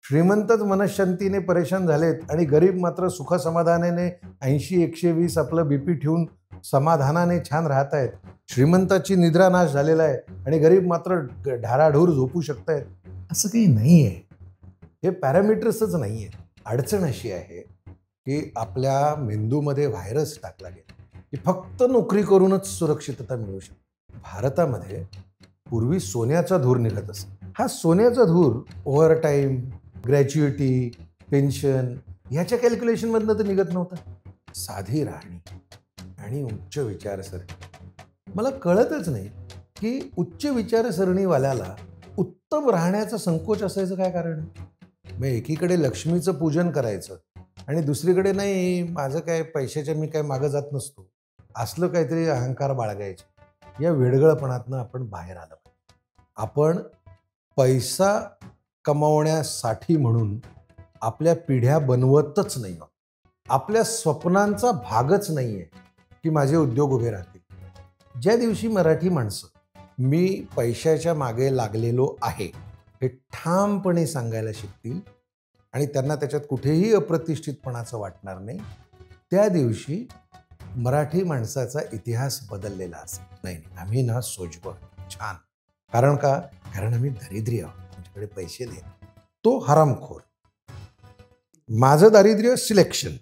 श्रीमंतच मनशांतीने परेशान झालेत आणि गरीब मात्र सुख समाधानाने 80-120 आपलं बीपी ठेवून समाधानाने छान राहत आहेत. श्रीमंताची निद्रा नाश झालेला आहे आणि गरीब मात्र ढाराढूर झोपू शकतायत. असं काही नाही आहे. हे पॅरामीटर्सच नाही आहे. अडचण अशी आहे की आपल्या मेंदूमध्ये व्हायरस टाकला गेला की फक्त नोकरी करूनच सुरक्षितता मिळू शकते. भारतामध्ये पूर्वी सोन्याचा धूर निघत असे. हा सोन्याचा धूर ओव्हरटाईम, ग्रॅच्युइटी, पेन्शन ह्याच्या कॅल्क्युलेशनमधनं तर निघत नव्हता. साधी राहणी आणि उच्च विचारसरणी. मला कळतच नाही की उच्च विचारसरणीवाल्याला उत्तम राहण्याचा संकोच असायचं काय कारण. मग एकीकडे लक्ष्मीचं पूजन करायचं आणि दुसरीकडे नाही माझं काय पैशाच्या मी काय मागं जात नसतो असलं काहीतरी अहंकार बाळगायचे. या वेडगळपणातनं आपण बाहेर आलं. आपण पैसा कमावण्यासाठी म्हणून आपल्या पिढ्या बनवतच नाही आहोत. आपल्या स्वप्नांचा भागच नाही आहे की माझे उद्योग उभे राहतील. ज्या दिवशी मराठी माणसं मी पैशाच्या मागे लागलेलो आहे हे ठामपणे सांगायला शिकतील आणि त्यांना त्याच्यात कुठेही अप्रतिष्ठितपणाचं वाटणार नाही, त्या दिवशी मराठी माणसाचा इतिहास बदललेला असेल. नाही, आम्ही ना सोजवळ छान. कारण का? कारण आम्ही दारिद्र्य आहोत, आमच्याकडे पैसे नाही. तो हरामखोर. माझं दारिद्र्य सिलेक्शन,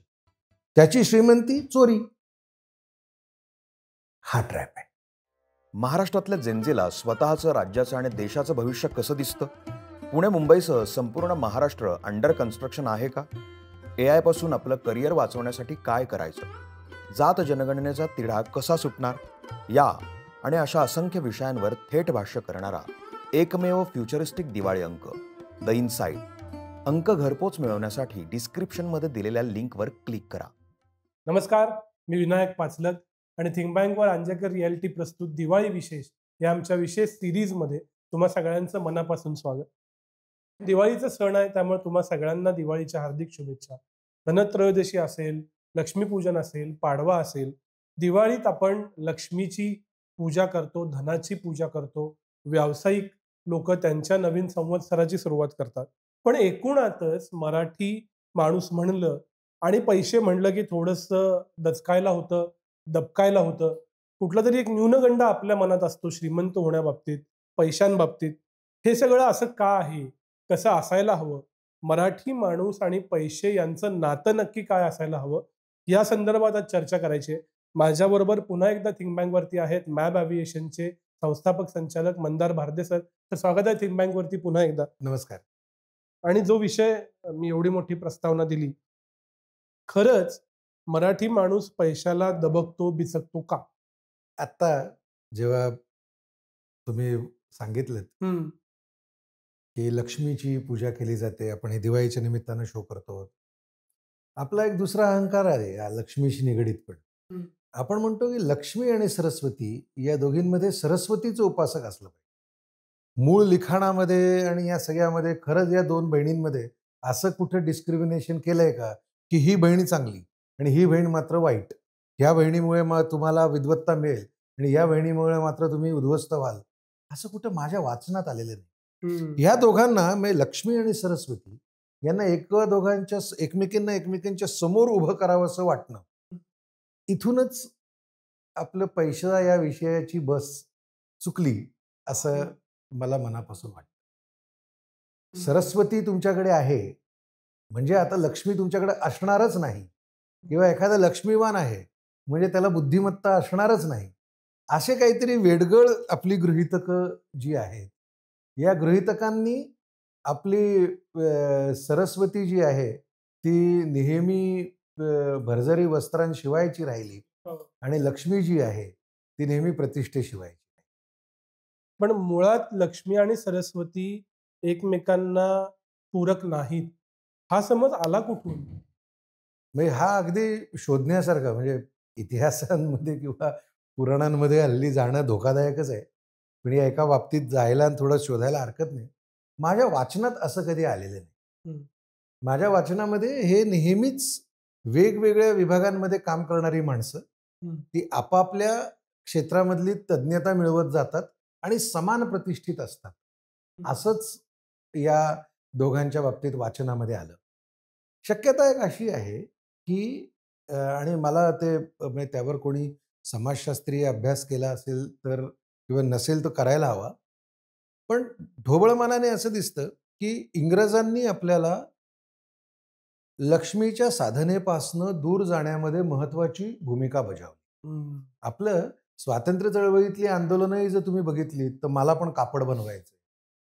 त्याची श्रीमंती चोरी. हा ट्रॅप आहे. महाराष्ट्रातल्या जेनझीला स्वतःचं, राज्याचं आणि देशाचं भविष्य कसं दिसतं? पुणे मुंबईसह संपूर्ण महाराष्ट्र अंडर कन्स्ट्रक्शन आहे का? AI पासून आपलं करिअर वाचवण्यासाठी काय करायचं? जात जनगणनेचा तिढा कसा सुटणार? या आणि अशा असंख्य विषयांवर थेट भाष्य करणारा एकमेव फ्युचरिस्टिक दिवाळी अंक, द इनसाइड. अंक घरपोच मिळवण्यासाठी डिस्क्रिप्शनमध्ये दिलेल्या लिंकवर क्लिक करा. नमस्कार, मी विनायक पाचलक आणि थिंक बँकवर अंजेकर रियालिटी प्रस्तुत दिवाळी विशेष या आमच्या विशेष सिरीजमध्ये तुम्हा सगळ्यांचं मनापासून स्वागत. दिवाळीचा सण आहे, त्यामुळे तुम्हा सगळ्यांना दिवाळीच्या हार्दिक शुभेच्छा. धनत्रयोदशी असेल, लक्ष्मीपूजन असेल, पाडवा असेल, दिवाळीत आपण लक्ष्मीची पूजा करतो, धनाची पूजा करतो. व्यावसायिक लोक त्यांच्या नवीन संवत्सराची सुरुवात करतात. पण एकूणातच मराठी माणूस म्हणलं आणि पैसे म्हणलं की थोडंसं दचकायला होतं, दबकायला होतं. कुठला तरी एक न्यूनगंड आपल्या मनात असतो श्रीमंत होण्याबाबतीत, पैशांबाबतीत. हे सगळं असं का आहे, कसं असायला हवं, मराठी माणूस आणि पैसे यांचं नातं नक्की काय असायला हवं, या संदर्भात आज चर्चा करायची आहे. माझ्याबरोबर पुन्हा एकदा थिंक बँकवरती आहेत मॅब एव्हिएशनचे संस्थापक संचालक मंदार भारदे सर. तर स्वागत आहे थिंक बँकवरती पुन्हा एकदा. नमस्कार. आणि जो विषय मी एवढी मोठी प्रस्तावना दिली, खरंच मराठी माणूस पैशाला दबकतो, बिचकतो का? आता जेव्हा तुम्ही सांगितलं की लक्ष्मीची पूजा केली जाते, आपण हे दिवाळीच्या निमित्तानं शो करतो. आपला एक दुसरा अहंकार आहे या लक्ष्मीशी निगडीत. पण आपण म्हणतो की लक्ष्मी आणि सरस्वती या दोघींमध्ये सरस्वतीचं उपासक असलं पाहिजे. मूळ लिखाणामध्ये आणि या सगळ्यामध्ये खरंच या दोन बहिणींमध्ये असं कुठं डिस्क्रिमिनेशन केलंय का की ही बहीण चांगली आणि ही बहीण मात्र वाईट, ह्या बहिणीमुळे मग तुम्हाला विद्वत्ता मिळेल आणि या बहिणीमुळे मात्र तुम्ही उद्ध्वस्त व्हाल, असं कुठं माझ्या वाचनात आलेलं नाही. ह्या दोघांना म्हणजे लक्ष्मी आणि सरस्वती यांना एकमेकांच्या समोर उभं करावं असं वाटणं, इथूनच आपलं पैसा या विषयाची बस चुकली असं मला मनापासून वाटतं. सरस्वती तुमच्याकडे आहे म्हणजे आता लक्ष्मी तुमच्याकडे असणारच नाही, किंवा एखादा लक्ष्मीवान आहे म्हणजे त्याला बुद्धिमत्ता असणारच नाही. असे काहीतरी वेडगळ आपली गृहीतकं जी आहेत, या गृहीतकांनी आपली सरस्वती जी आहे ती नेहमी भरजरी वस्त्रांशिवायची राहिली आणि लक्ष्मी जी आहे ती नेहमी प्रतिष्ठेशिवायची. पण मुळात लक्ष्मी आणि सरस्वती एकमेकांना पूरक नाहीत, हा समज आला कुठून? म्हणजे हा अगदी शोधण्यासारखा, म्हणजे इतिहासांमध्ये किंवा पुराणांमध्ये हल्ली जाणं धोकादायकच आहे, पण या एका बाबतीत जायला आणि थोडं शोधायला हरकत नाही. माझ्या वाचनात असं कधी आलेलं नाही. माझ्या वाचनामध्ये हे नेहमीच वेगवेगळ्या विभागांमध्ये काम करणारी माणसं ती आपापल्या क्षेत्रामधली तज्ज्ञता मिळवत जातात आणि समान प्रतिष्ठित असतात. असंच या दोघांच्या बाबतीत वाचनामध्ये आलं. शक्यता एक अशी आहे की आणि मला ते म्हणजे त्यावर कोणी समाजशास्त्रीय अभ्यास केला असेल तर किंवा नसेल तर करायला हवा. पण ढोबळमानाने असं दिसतं की इंग्रजांनी आपल्याला लक्ष्मीच्या साधनेपासनं दूर जाण्यामध्ये महत्वाची भूमिका बजावली. हम्म. आपलं स्वातंत्र्य चळवळीतली आंदोलनही जर तुम्ही बघितली तर मला पण कापड बनवायचंय,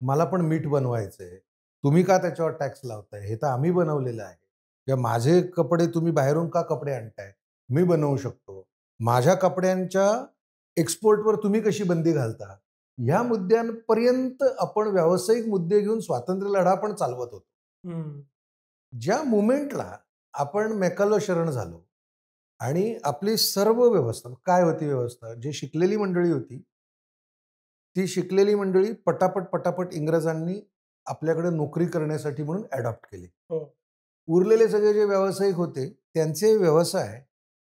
मला पण मीठ बनवायचंय, तुम्ही का त्याच्यावर टॅक्स लावताय, हे तर आम्ही बनवलेलं आहे, किंवा माझे कपडे तुम्ही बाहेरून का कपडे आणताय, मी बनवू शकतो, माझ्या कपड्यांच्या एक्सपोर्टवर तुम्ही कशी बंदी घालता, ह्या मुद्द्यांपर्यंत आपण व्यावसायिक मुद्दे घेऊन स्वातंत्र्य लढा पण चालवत होतो. हम्म. ज्या मुमेंटला आपण मेकालो शरण झालो आणि आपली सर्व व्यवस्था काय होती, व्यवस्था जी शिकलेली मंडळी होती ती शिकलेली मंडळी पटापट इंग्रजांनी आपल्याकडे नोकरी करण्यासाठी म्हणून अडॉप्ट केली. हो. उरलेले सगळे जे व्यावसायिक होते त्यांचे व्यवसाय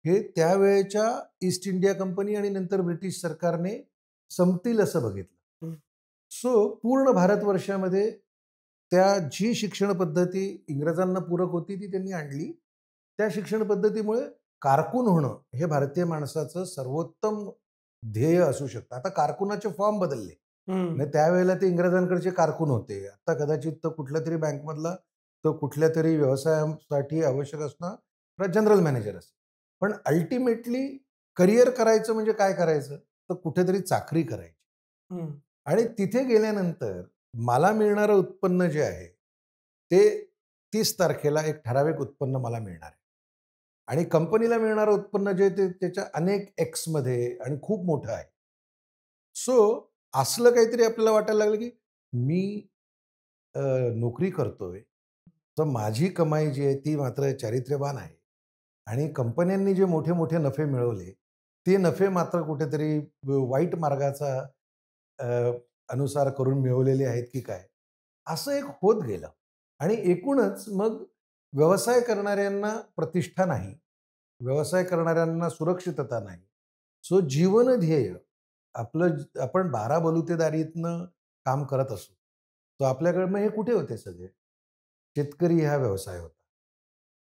हे त्यावेळेच्या ईस्ट इंडिया कंपनी आणि नंतर ब्रिटिश सरकारने संपतील असं बघितलं. हं. सो पूर्ण भारतवर्षामध्ये त्या जी शिक्षण पद्धती इंग्रजांना पूरक होती ती त्यांनी आणली. त्या शिक्षण पद्धतीमुळे कारकून होणं हे भारतीय माणसाचं सर्वोत्तम ध्येय असू शकतं. आता कारकुनाचे फॉर्म बदलले. हम्म. म्हणजे त्यावेळेला ते इंग्रजांकडचे कारकून होते. आता कदाचित तो कुठल्या तरी बँकमधला तो कुठल्या तरी व्यवसायासाठी आवश्यक असणारा जनरल मॅनेजर असेल. पण अल्टिमेटली करिअर करायचं म्हणजे काय करायचं, तर कुठेतरी चाकरी करायची. हम्म. आणि तिथे गेल्यानंतर मला मिळणारं उत्पन्न जे आहे ते 30 तारखेला एक ठराविक उत्पन्न मला मिळणार आहे. आणि कंपनीला मिळणारं उत्पन्न जे ते त्याच्या अनेक एक्समध्ये आणि खूप मोठं आहे. सो असलं काहीतरी आपल्याला वाटायला लागलं की मी नोकरी करतोय, तर माझी कमाई जी आहे ती मात्र चारित्र्यवान आहे. आणि कंपन्यांनी जे मोठे मोठे नफे मिळवले ते नफे मात्र कुठेतरी वाईट मार्गाचा अ, अनुसार करून मिळवलेले आहेत की काय, असं एक होत गेलं. आणि एकूणच मग व्यवसाय करणाऱ्यांना प्रतिष्ठा नाही, व्यवसाय करणाऱ्यांना सुरक्षितता नाही. सो जीवन ध्येय आपलं आपण 12 बलुतेदारीतनं काम करत असू, तर आपल्याकडे मग हे कुठे होते सगळे? शेतकरी हा व्यवसाय होता,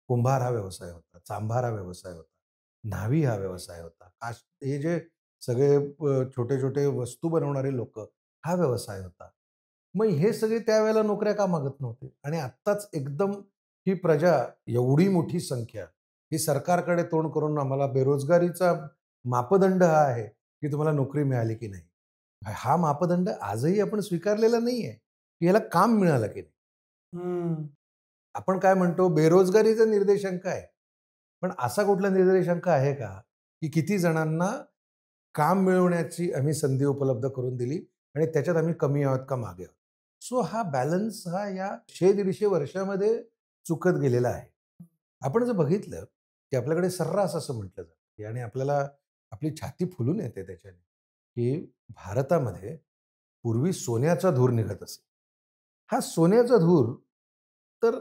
कुंभार हा व्यवसाय होता, चांभार हा व्यवसाय होता, न्हावी हा व्यवसाय होता, हे जे सगळे छोटे छोटे वस्तू बनवणारे लोक हा व्यवसाय होता. मग हे सगळे त्यावेळेला नोकऱ्या का मागत नव्हते? आणि आत्ताच एकदम ही प्रजा एवढी मोठी संख्या ही सरकारकडे तोंड करून आम्हाला बेरोजगारीचा मापदंड हा आहे की तुम्हाला नोकरी मिळाली की नाही. हा मापदंड आजही आपण स्वीकारलेला नाहीये की याला काम मिळालं की नाही. हम्म. आपण काय म्हणतो बेरोजगारीचा निर्देशांक आहे. पण असा कुठला निर्देशांक आहे का की किती जणांना काम मिळवण्याची आम्ही संधी उपलब्ध करून दिली आणि त्याच्यात आम्ही कमी आहोत का मागे आहोत. सो हा बॅलन्स हा या 100-150 वर्षामध्ये चुकत गेलेला आहे. आपण जर बघितलं की आपल्याकडे सर्रास असं म्हटलं जातं आणि आपल्याला आपली छाती फुलून येते त्याच्याने की भारतामध्ये पूर्वी सोन्याचा धूर निघत असे. हा सोन्याचा धूर तर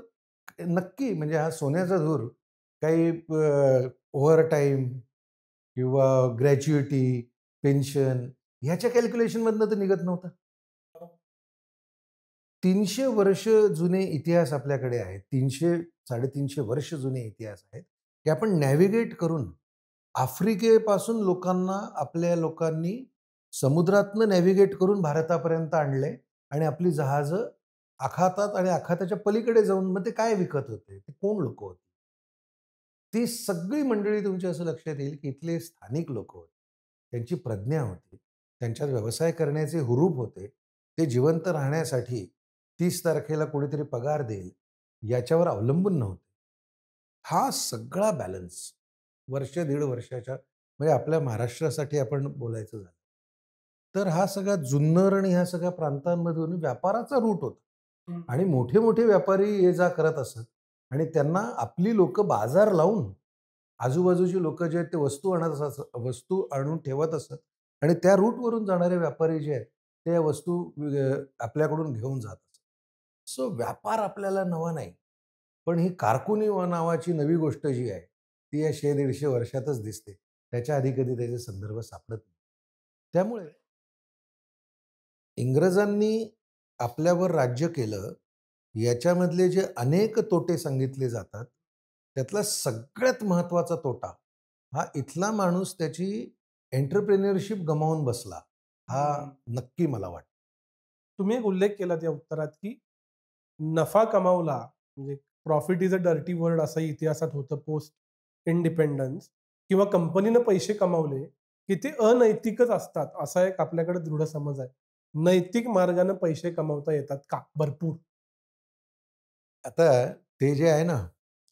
नक्की म्हणजे हा सोन्याचा धूर काही ओव्हरटाईम किंवा ग्रॅच्युइटी, पेन्शन ह्याच्या कॅल्क्युलेशनमधनं तर निघत नव्हता. 300 वर्ष जुने इतिहास आपल्याकडे आहेत. 300-350 वर्ष जुने इतिहास आहेत, की आपण नॅव्हिगेट करून आफ्रिकेपासून लोकांना आपल्या लोकांनी समुद्रातनं नॅव्हिगेट करून भारतापर्यंत आणले आणि आपली जहाजं आखातात आणि आखाताच्या पलीकडे जाऊन मग ते काय विकत होते? ते कोण लोकं होती? ती सगळी मंडळी तुमच्या असं लक्षात येईल, की इथले स्थानिक लोकं होते. त्यांची प्रज्ञा होती. त्यांच्यात व्यवसाय करण्याचे हुरूप होते. ते जिवंत राहण्यासाठी 30 तारखेला कोणीतरी पगार देईल याच्यावर अवलंबून नव्हते. हा सगळा बॅलन्स वर्ष, दीड वर्षाच्या म्हणजे आपल्या महाराष्ट्रासाठी आपण बोलायचं झालं, तर हा सगळा जुन्नर आणि ह्या सगळ्या प्रांतांमधून व्यापाराचा रूट होता. आणि मोठे मोठे व्यापारी ये जा करत असत आणि त्यांना आपली लोक बाजार लावून आजूबाजूची लोक जे आहेत ते वस्तू आणत असत, वस्तू आणून ठेवत असत आणि त्या रूटवरून जाणारे व्यापारी जे आहेत ते या वस्तू आपल्याकडून घेऊन जात असत. सो व्यापार आपल्याला नवा नाही, पण ही कारकुनी नावाची नवी गोष्ट जी आहे ती या 100-150 वर्षातच दिसते. त्याच्या आधी कधी त्याचे संदर्भ सापडत नाही. त्यामुळे इंग्रजांनी आपल्यावर राज्य केलं याच्यामधले जे अनेक तोटे सांगितले जातात, त्यातला सगळ्यात महत्त्वाचा तोटा हा इथला माणूस त्याची एंटरप्रेन्युअरशिप गमावून बसला, हा नक्की मला वाटतं. तुम्ही एक उल्लेख केला त्या उत्तरात, की नफा कमावला म्हणजे profit is a dirty word असं इतिहासात होतं पोस्ट इंडिपेंडन्स, किंवा कंपनीनं पैसे कमावले की ते अनैतिकच असतात, असा एक आपल्याकडे दृढ समज आहे. नैतिक मार्गाने पैसे कमावता येतात का? भरपूर. आता ते जे आहे ना,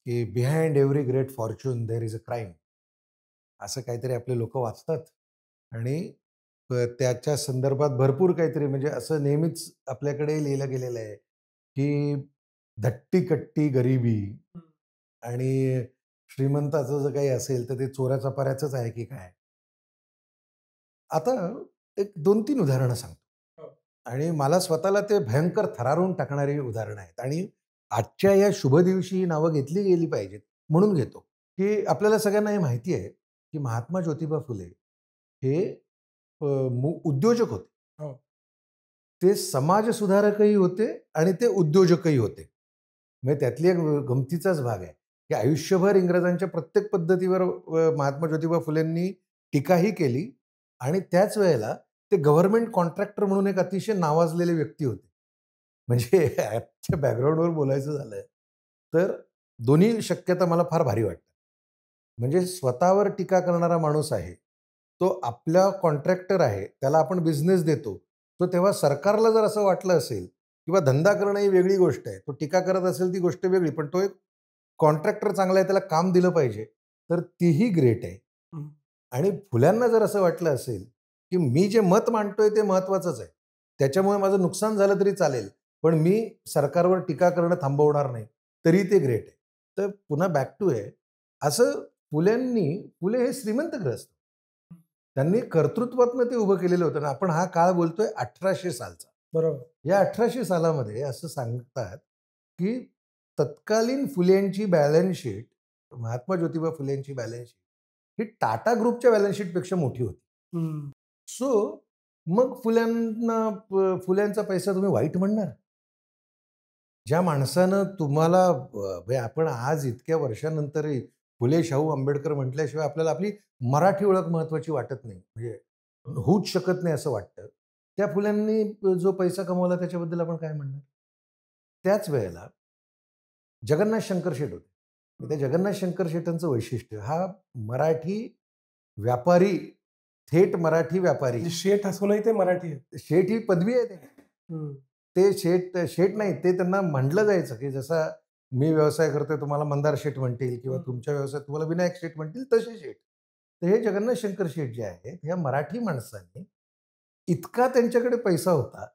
की behind every great fortune there is a crime, असं काहीतरी आपले लोक वाचतात आणि त्याच्या संदर्भात भरपूर काहीतरी, म्हणजे असं नेहमीच आपल्याकडे लिहिलं गेलेलं आहे, की धट्टी कट्टी गरिबी आणि श्रीमंताचं जर काही असेल तर ते चोराचा पाऱ्याचंच आहे की काय. आता एक 2-3 उदाहरणं सांगतो हो. आणि मला स्वतःला ते भयंकर थरारून टाकणारी उदाहरणं आहेत आणि आजच्या या शुभ दिवशी ही नावं घेतली गेली पाहिजेत म्हणून घेतो, की आपल्याला सगळ्यांना हे माहिती आहे, की महात्मा ज्योतिबा फुले हे उद्योजक होते. हो. ते समाजसुधारकही होते आणि ते उद्योजकही होते. म्हणजे त्यातली एक गमतीचाच भाग आहे, की आयुष्यभर इंग्रजांच्या प्रत्येक पद्धतीवर महात्मा ज्योतिबा फुलेंनी टीकाही केली आणि त्याच वेळेला ते गव्हर्नमेंट कॉन्ट्रॅक्टर म्हणून एक अतिशय नावाजलेले व्यक्ती होते. म्हणजे आजच्या बॅकग्राऊंडवर बोलायचं झालं, तर दोन्ही शक्यता मला फार भारी वाटतात. म्हणजे स्वतःवर टीका करणारा माणूस आहे, तो आपला कॉन्ट्रॅक्टर आहे, त्याला आपण बिझनेस देतो. तो तेव्हा सरकारला जर असं वाटलं असेल किंवा धंदा करणं ही वेगळी गोष्ट आहे. तो टीका करत असेल ती गोष्ट वेगळी, पण तो एक कॉन्ट्रॅक्टर चांगला आहे, त्याला काम दिलं पाहिजे, तर तीही ग्रेट आहे. हं. आणि फुल्यांना जर असं वाटलं असेल, की मी जे मत मांडतोय ते महत्त्वाचंच आहे. त्याच्यामुळे माझं नुकसान झालं तरी चालेल, पण मी सरकारवर टीका करणं थांबवणार नाही, तरी ते ग्रेट आहे. तर पुन्हा बॅक टू हे, असं फुले हे श्रीमंत ग्रस्त. त्यांनी कर्तृत्वातनं ते उभं केलेलं होतं ना. आपण हा काळ बोलतोय 1800 सालचा. बरोबर. या 1800 सालामध्ये असं सांगतात, की तत्कालीन फुलेंची बॅलन्स शीट, महात्मा ज्योतिबा फुलेंची बॅलन्स शीट ही टाटा ग्रुपच्या बॅलन्स शीटपेक्षा मोठी होती. हं. सो मग फुल्यांचा पैसा तुम्ही वाईट म्हणणार? ज्या माणसानं तुम्हाला म्हणजे आपण आज इतक्या वर्षानंतरही फुले, शाहू, आंबेडकर म्हटल्याशिवाय आपल्याला आपली मराठी ओळख महत्त्वाची वाटत नाही. म्हणजे होऊच शकत नाही असं वाटतं. त्या फुल्यांनी जो पैसा कमवला त्याच्याबद्दल आपण काय म्हणणार? त्याच वेळेला जगन्नाथ शंकर शेट होते. त्या जगन्नाथ शंकर शेटांचं वैशिष्ट्य हा मराठी व्यापारी, थेट मराठी व्यापारी. म्हणजे शेठ असूनही ते मराठी आहेत. शेठ ही पदवी आहे त्यांची. हं. ते शेठ नाही, ते त्यांना म्हटलं जायचं, की जसा मी व्यवसाय करतोय तुम्हाला मंदार शेठ म्हणतील किंवा तुमच्या व्यवसायात तुम्हाला विनायक शेठ म्हणतील तसे शेठ. तर हे जगन्नाथ शंकर शेठ जे आहेत, ह्या मराठी माणसांनी इतका त्यांच्याकडे पैसा होता,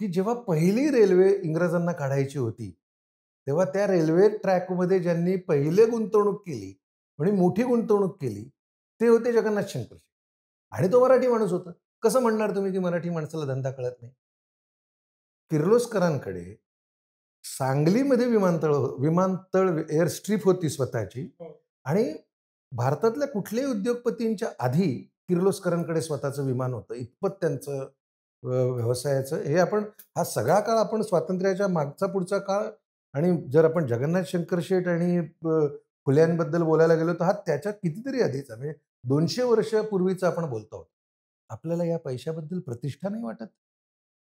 की जेव्हा पहिली रेल्वे इंग्रजांना काढायची होती, तेव्हा त्या रेल्वे ट्रॅकमध्ये ज्यांनी पहिले गुंतवणूक केली आणि मोठी गुंतवणूक केली, ते होते जगन्नाथ शंकर शेठ. आणि तो मराठी माणूस होता. कसं म्हणणार तुम्ही, की मराठी माणसाला धंदा कळत नाही? किर्लोस्करांकडे सांगलीमध्ये विमानतळ एअर स्ट्रीप होती स्वतःची हो. आणि भारतातल्या कुठल्याही उद्योगपतींच्या आधी किर्लोस्करांकडे स्वतःचं विमान होतं. इतपत त्यांचं व्यवसायाचं हे आपण हा सगळा काळ आपण स्वातंत्र्याच्या मागचा पुढचा काळ आणि जर आपण जगन्नाथ शंकर शेठ आणि फुल्यांबद्दल बोलायला गेलो तर हा त्याच्या कितीतरी आधीचा, म्हणजे 200 वर्षापूर्वीचा आपण बोलतो आहोत. आपल्याला या पैशाबद्दल प्रतिष्ठा नाही वाटत?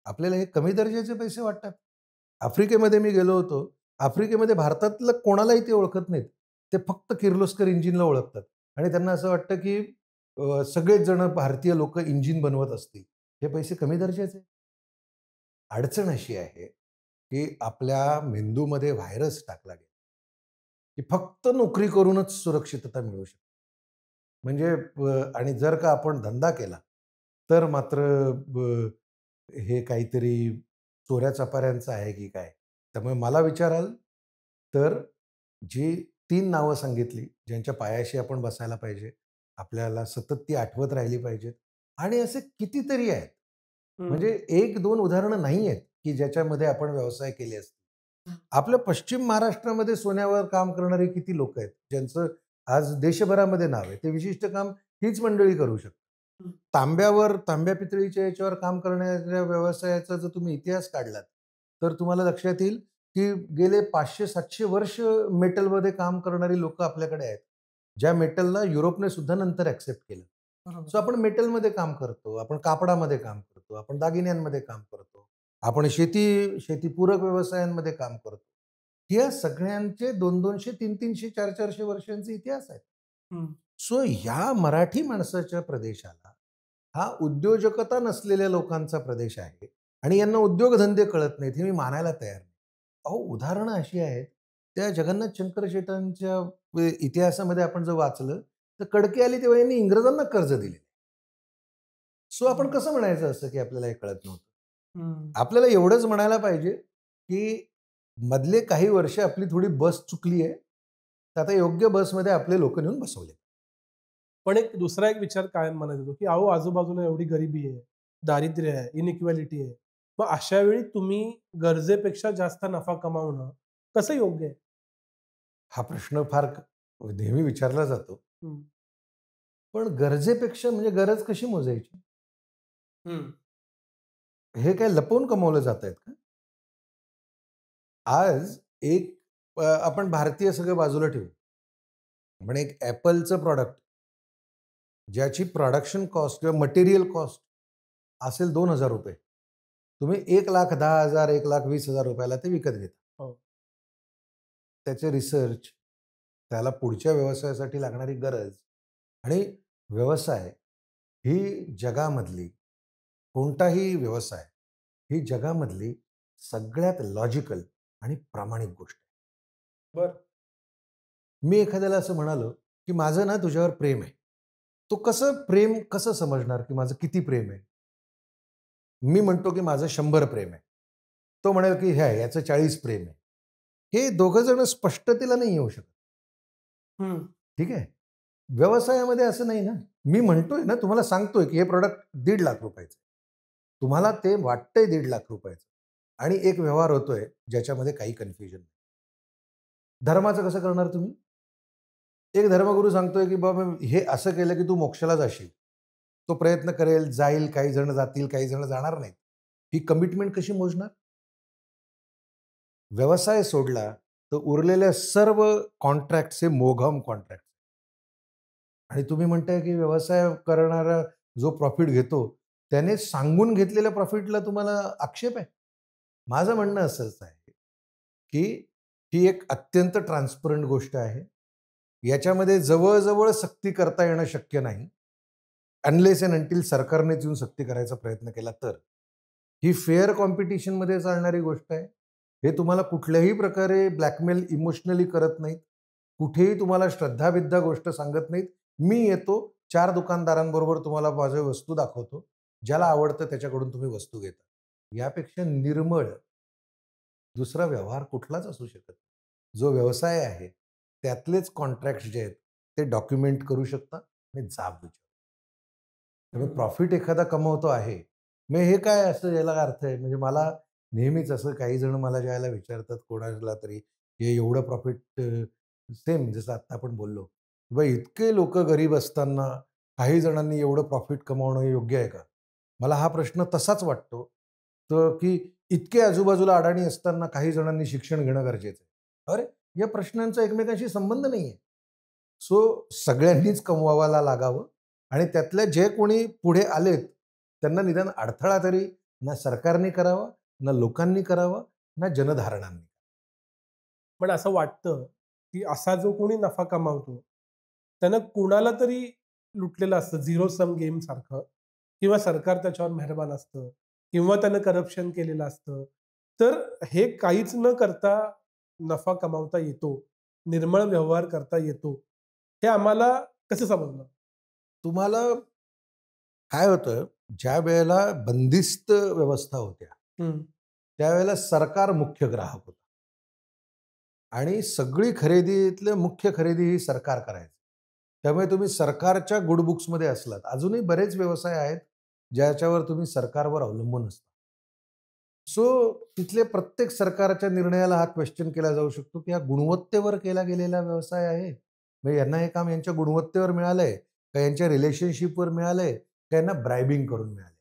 आपल्याला हे कमी दर्जाचे पैसे वाटतात? आफ्रिकेमध्ये मी गेलो होतो. आफ्रिकेमध्ये भारतातलं कोणालाही ते ओळखत नाहीत. ते फक्त किर्लोस्कर इंजिनला ओळखतात आणि त्यांना असं वाटतं, की सगळेच जण भारतीय लोकं इंजिन बनवत असतील. हे पैसे कमी दर्जाचे. अडचण अशी आहे, की आपल्या मेंदूमध्ये व्हायरस टाकला गेला, की फक्त नोकरी करूनच सुरक्षितता मिळू शकते. म्हणजे आणि जर का आपण धंदा केला, तर मात्र हे काहीतरी चोऱ्या-चपाऱ्यांचं आहे की काय? त्यामुळे मला विचाराल तर जी 3 नावं सांगितली, ज्यांच्या पायाशी आपण बसायला पाहिजे, आपल्याला सतत ती आठवत राहिली पाहिजेत आणि असे कितीतरी आहेत. हं. म्हणजे 1-2 उदाहरणं नाही आहेत, की ज्याच्यामध्ये आपण व्यवसाय केले असतील. आपल्या पश्चिम महाराष्ट्रामध्ये सोन्यावर काम करणारे किती लोकं आहेत, ज्यांचं आज देशभरामध्ये नाव आहे. ते विशिष्ट काम हीच मंडळी करू शकतात. तांब्या पितळीच्या याच्यावर काम करणाऱ्या व्यवसायाचा जर तुम्ही इतिहास काढलात, तर तुम्हाला लक्षात येईल की गेले 500-700 वर्ष मेटलमध्ये काम करणारी लोक आपल्याकडे आहेत. ज्या मेटलला युरोपने सुद्धा नंतर ॲक्सेप्ट केलं. सो आपण मेटलमध्ये काम करतो, आपण कापडामध्ये काम करतो, आपण दागिन्यांमध्ये काम करतो, आपण शेतीपूरक व्यवसायांमध्ये काम करतो. या सगळ्यांचे 200-200, 300-300, 400-400 वर्षांचे इतिहास आहेत. हम्म. सो ह्या मराठी माणसाच्या प्रदेशाला हा उद्योजकता नसलेल्या लोकांचा प्रदेश आहे आणि यांना उद्योगधंदे कळत नाहीत हे मी मानायला तयार नाही. अहो, उदाहरणं अशी आहेत, त्या जगन्नाथ शंकर शेटांच्या इतिहासामध्ये आपण जर वाचलं तर कडके आली तेव्हा यांनी इंग्रजांना कर्ज दिले. सो आपण कसं म्हणायचं असं की आपल्याला हे कळत नव्हतं. आपल्याला एवढंच म्हणायला पाहिजे की मधले काही वर्ष आपली थोडी बस चुकली आहे, तर आता योग्य बसमध्ये आपले लोक नेऊन बसवले. पण दुसरा एक विचार कायम मनात येतो की अहो आजूबाजूला एवढी गरिबी आहे, दारिद्र्य आहे, इनइक्वॅलिटी आहे. मग अशा वेळी तुम्ही गरजेपेक्षा जास्त नफा कमावणं कसं योग्य आहे? हा प्रश्न फार नेहमी विचारला जातो. हम्म. पण गरजेपेक्षा म्हणजे गरज कशी मोजायची? हम्म. हे काय लपवून कमवलं जात आहेत का? आज आपण भारतीय सगळं बाजूला ठेवू. पण एक ॲपलचं प्रॉडक्ट ज्याची प्रोडक्शन कॉस्ट किंवा मटेरियल कॉस्ट असेल ₹2,000, तुम्ही 1,10,000, 1,20,000 रुपयाला ते विकत घेता. हो. त्याचे रिसर्च, त्याला पुढच्या व्यवसायासाठी लागणारी गरज आणि व्यवसाय ही जगामधली कोणताही व्यवसाय ही जगामधली सगळ्यात लॉजिकल आणि प्रामाणिक गोष्ट आहे. बर. मी एखाद्याला असं म्हणालो की माझं ना तुझ्यावर प्रेम आहे. तो प्रेम कसं समजणार की माझं किती प्रेम आहे? मी म्हणतो की माझं 100 प्रेम आहे. तो म्हणेल की याचं 40 प्रेम आहे. हे दोघं जण स्पष्टतेला नाही येऊ शकत. ठीक आहे. व्यवसायामध्ये असं नाही ना. मी म्हणतोय ना, तुम्हाला सांगतोय की हे प्रॉडक्ट ₹1,50,000 तुम्हाला ते वाटतंय ₹1,50,000 आणि एक व्यवहार होतोय ज्याच्यामध्ये काही कन्फ्युजन नाही. धर्माचं कसं करणार तुम्ही? एक धर्मगुरू सांगतोय की बाबा हे असं केलं की तू मोक्षाला जाशील. तो प्रयत्न करेल, जाईल, काही जण जातील, काही जण जाणार नाहीत. ही कमिटमेंट कशी मोजणार? व्यवसाय सोडला तर उरलेल्या सर्व कॉन्ट्रॅक्टचे मोघम कॉन्ट्रॅक्ट. आणि तुम्ही म्हणताय की व्यवसाय करणारा जो प्रॉफिट घेतो त्याने सांगून घेतलेल्या प्रॉफिटला तुम्हाला आक्षेप आहे? माझं म्हणणं असंच आहे की ही एक अत्यंत ट्रान्सपरंट गोष्ट आहे. याच्यामध्ये जवळ सक्ती करता येणं शक्य नाही. अनलेस अँड अंटिल सरकारनेच येऊन सक्ती करायचा प्रयत्न केला तर. ही फेअर कॉम्पिटिशनमध्ये चालणारी गोष्ट आहे. हे तुम्हाला कुठल्याही प्रकारे ब्लॅकमेल इमोशनली करत नाहीत. कुठेही तुम्हाला श्रद्धाविद्या गोष्ट सांगत नाहीत. मी येतो 4 दुकानदारांबरोबर तुम्हाला माझी वस्तू दाखवतो. ज्याला आवडतं त्याच्याकडून तुम्ही वस्तू घेता. यापेक्षा निर्मळ दुसरा व्यवहार कुठलाच असू शकत नाही. जो व्यवसाय आहे त्यातलेच कॉन्ट्रॅक्ट जे आहेत ते डॉक्युमेंट करू शकता आणि जाब विचारू. त्यामुळे प्रॉफिट एखादा कमवतो आहे. मग हे काय असं याला अर्थ आहे? म्हणजे मला नेहमीच असं काही जण मला ज्यावेळेला विचारतात कोणाला तरी, हे एवढं प्रॉफिट सेम जसं आत्ता आपण बोललो. इतके लोक गरीब असताना काही जणांनी एवढं प्रॉफिट कमावणं योग्य आहे का? मला हा प्रश्न तसाच वाटतो तर की इतके आजूबाजूला अडाणी असताना काही जणांनी शिक्षण घेणं गरजेचं आहे. अरे, या प्रश्नांचा एकमेकांशी संबंध नाही आहे. सो सगळ्यांनीच कमवायला लागावं आणि त्यातल्या जे कोणी पुढे आलेत त्यांना निदान अडथळा तरी ना सरकारने करावा, ना लोकांनी करावा, ना जनधारणांनी. पण असं वाटतं की असा जो कोणी नफा कमावतो त्यानं कुणाला तरी लुटलेलं असतं, झिरो सम गेम सारखं, किंवा सरकार त्याच्यावर मेहरबान असतं, किंवा त्यानं करप्शन केलेलं असतं. तर हे काहीच न करता नफा कमावता येतो, निर्मळ व्यवहार करता येतो, हे आम्हाला कसं समजलं? तुम्हाला काय होतं, ज्या वेळेला बंदिस्त व्यवस्था होत्या त्यावेळेला सरकार मुख्य ग्राहक होता आणि सगळी खरेदीतले मुख्य खरेदी ही सरकार करायचं. त्यामुळे तुम्ही सरकारच्या गुड बुक्समध्ये असलात. अजूनही बरेच व्यवसाय आहेत ज्याच्यावर तुम्ही सरकारवर अवलंबून असता. सो तिथले प्रत्येक सरकारच्या निर्णयाला हा क्वेश्चन केला जाऊ शकतो की हा गुणवत्तेवर केला गेलेला व्यवसाय आहे. म्हणजे यांना हे काम यांच्या गुणवत्तेवर मिळालंय का यांच्या रिलेशनशिपवर मिळालंय का यांना ब्रायबिंग करून मिळालंय?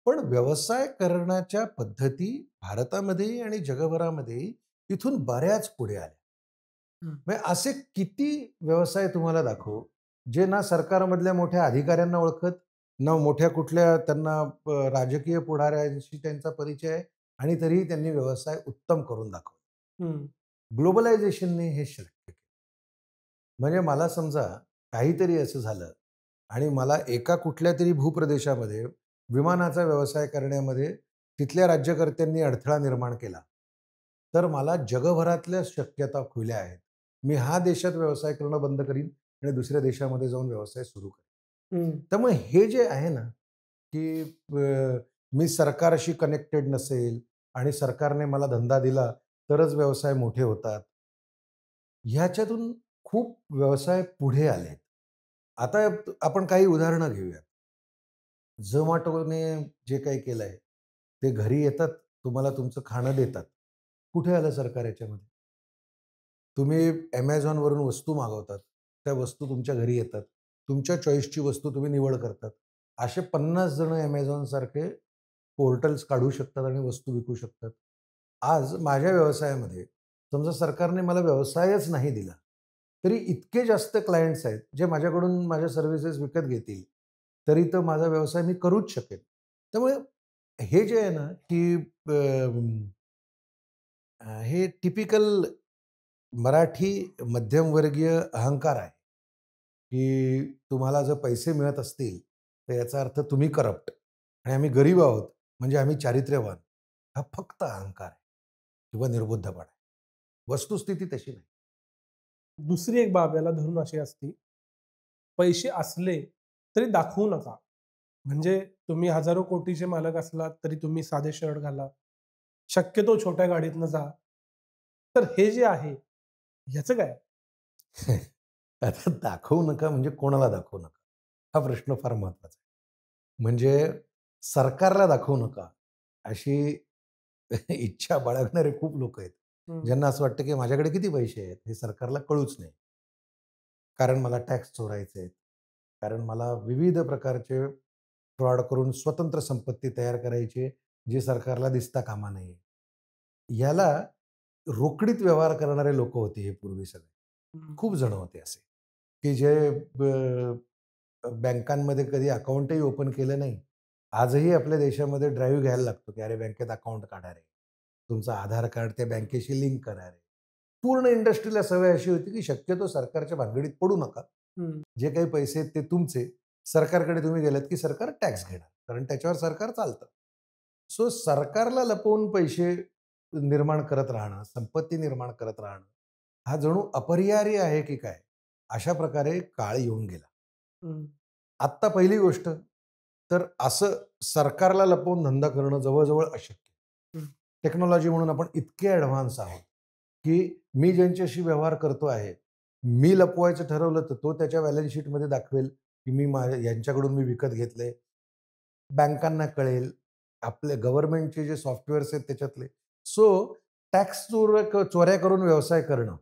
पण व्यवसाय करण्याच्या पद्धती भारतामध्ये आणि जगभरामध्ये इथून बऱ्याच पुढे आल्या. म्हणजे असे किती व्यवसाय तुम्हाला दाखवू, जे ना सरकारमधल्या मोठ्या अधिकाऱ्यांना ओळखत, ना मोठ्या कुठल्या त्यांना राजकीय पुढाऱ्यांशी त्यांचा परिचय आहे आणि तरीही त्यांनी व्यवसाय उत्तम करून दाखवला. हम्म. ग्लोबलायझेशनने हे शक्य केलं. म्हणजे मला समजा काहीतरी असं झालं आणि मला एका कुठल्यातरी भूप्रदेशामध्ये विमानाचा व्यवसाय करण्यामध्ये तिथल्या राज्यकर्त्यांनी अडथळा निर्माण केला, तर मला जगभरातल्या शक्यता खुल्या आहेत. मी हा देशात व्यवसाय करणं बंद करीन आणि दुसऱ्या देशामध्ये जाऊन व्यवसाय सुरू करेन. त्यामुळे हे जे आहे ना, की मी सरकारशी कनेक्टेड नसेल आणि सरकारने मला धंदा दिला तरच व्यवसाय मोठे होतात. ह्याच्यातून खूप व्यवसाय पुढे आलेत. आता आपण काही उदाहरणं घेऊयात. झोमॅटोने जे काही केलंय, ते घरी येतात, तुम्हाला तुमचं खाणं देतात. कुठे आलं सरकार याच्यामध्ये? तुम्ही Amazonवरून वस्तू मागवतात. त्या वस्तू तुमच्या घरी येतात. तुमच्या चॉईसची वस्तू तुम्ही निवड करतात. असे 50 जण Amazonसारखे पोर्टल्स काढू शकतात आणि वस्तू विकू शकतात. आज माझ्या व्यवसायामध्ये समजा सरकारने मला व्यवसायच नाही दिला, तरी इतके जास्त क्लायंट्स आहेत, जे माझ्याकडून माझ्या सर्व्हिसेस विकत घेतील, तरी तर माझा व्यवसाय मी करूच शकेन. त्यामुळे हे जे आहे ना, की हे टिपिकल मराठी मध्यमवर्गीय अहंकार आहे, की तुम्हाला जर पैसे मिळत असतील, तर याचा अर्थ तुम्ही करप्ट आणि आम्ही गरीब आहोत, म्हणजे आम्ही चारित्र्यवान. हा फक्त अहंकार आहे किंवा निर्बुद्धपणा आहे. वस्तुस्थिती तशी नाही. दुसरी एक बाब याला धरून अशी असती, पैसे असले तरी दाखवू नका. म्हणजे तुम्ही हजारो कोटीचे मालक असलात तरी तुम्ही साधे शर्ट घाला, शक्यतो छोट्या गाडीतनं जा. तर हे जे आहे ह्याचं काय? आता दाखवू नका म्हणजे कोणाला दाखवू नका? हा प्रश्न फार महत्त्वाचा आहे. म्हणजे सरकारला दाखवू नका, अशी इच्छा बाळगणारे खूप लोकं आहेत. ज्यांना असं वाटतं, की माझ्याकडे किती पैसे आहेत, हे सरकारला कळूच नाही. कारण मला टॅक्स चोरायचे आहेत. कारण मला विविध प्रकारचे फ्रॉड करून स्वतंत्र संपत्ती तयार करायची आहे, जी सरकारला दिसता कामा नये. याला रोकडीत व्यवहार करणारे लोकं होते हे पूर्वी सगळे. खूप जण होते असे, की जे बँकांमध्ये कधी अकाउंटही ओपन केलं नाही. आजही आपल्या देशामध्ये ड्राईव्ह घ्यायला लागतो, की अरे बँकेत अकाउंट काढा रे. तुमचं आधार कार्ड त्या बँकेशी लिंक करा रे. पूर्ण इंडस्ट्रीला सवय अशी होती, की शक्यतो सरकारच्या भानगडीत पडू नका. जे काही पैसे आहेत ते तुमचे. सरकारकडे तुम्ही गेलात, की सरकार टॅक्स घेणार. कारण त्याच्यावर सरकार चालतं. सो सरकारला लपवून पैसे निर्माण करत राहणं, संपत्ती निर्माण करत राहणं, हा जणू अपरिहार्य आहे की काय? अशा प्रकारे काळ येऊन गेला. आत्ता पहिली गोष्ट, तर असं सरकारला लपवून धंदा करणं जवळ-जवळ अशक्य. टेक्नॉलॉजी म्हणून आपण इतके ॲडव्हान्स आहोत, की मी ज्यांच्याशी व्यवहार करतो आहे, मी लपवायचं ठरवलं तर तो त्याच्या बॅलन्स शीटमध्ये दाखवेल, की यांच्याकडून मी विकत घेतलंय. बँकांना कळेल, आपले गव्हर्नमेंटचे जे सॉफ्टवेअर्स आहेत त्याच्यातले. सो टॅक्स चोऱ्या करून व्यवसाय करणं,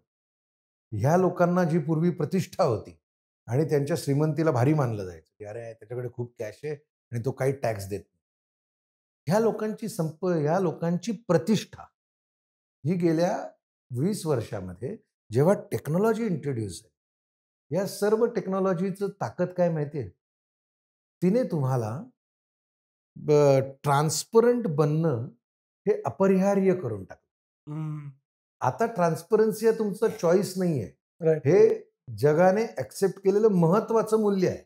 ह्या लोकांना जी पूर्वी प्रतिष्ठा होती आणि त्यांच्या श्रीमंतीला भारी मानलं जायचं, की अरे त्याच्याकडे खूप कॅश आहे आणि तो काही टॅक्स देत नाही. ह्या लोकांची प्रतिष्ठा ही गेल्या 20 वर्षामध्ये जेव्हा टेक्नॉलॉजी इंट्रोड्यूस आहे, या सर्व टेक्नॉलॉजीचं ताकद काय माहिती आहे? तिने तुम्हाला ट्रान्सपरंट बनणं हे अपरिहार्य करून टाकलं. आता ट्रान्सपरन्सी हा तुमचा चॉईस नाहीये. राईट. हे जगाने ॲक्सेप्ट केलेलं महत्त्वाचं मूल्य आहे.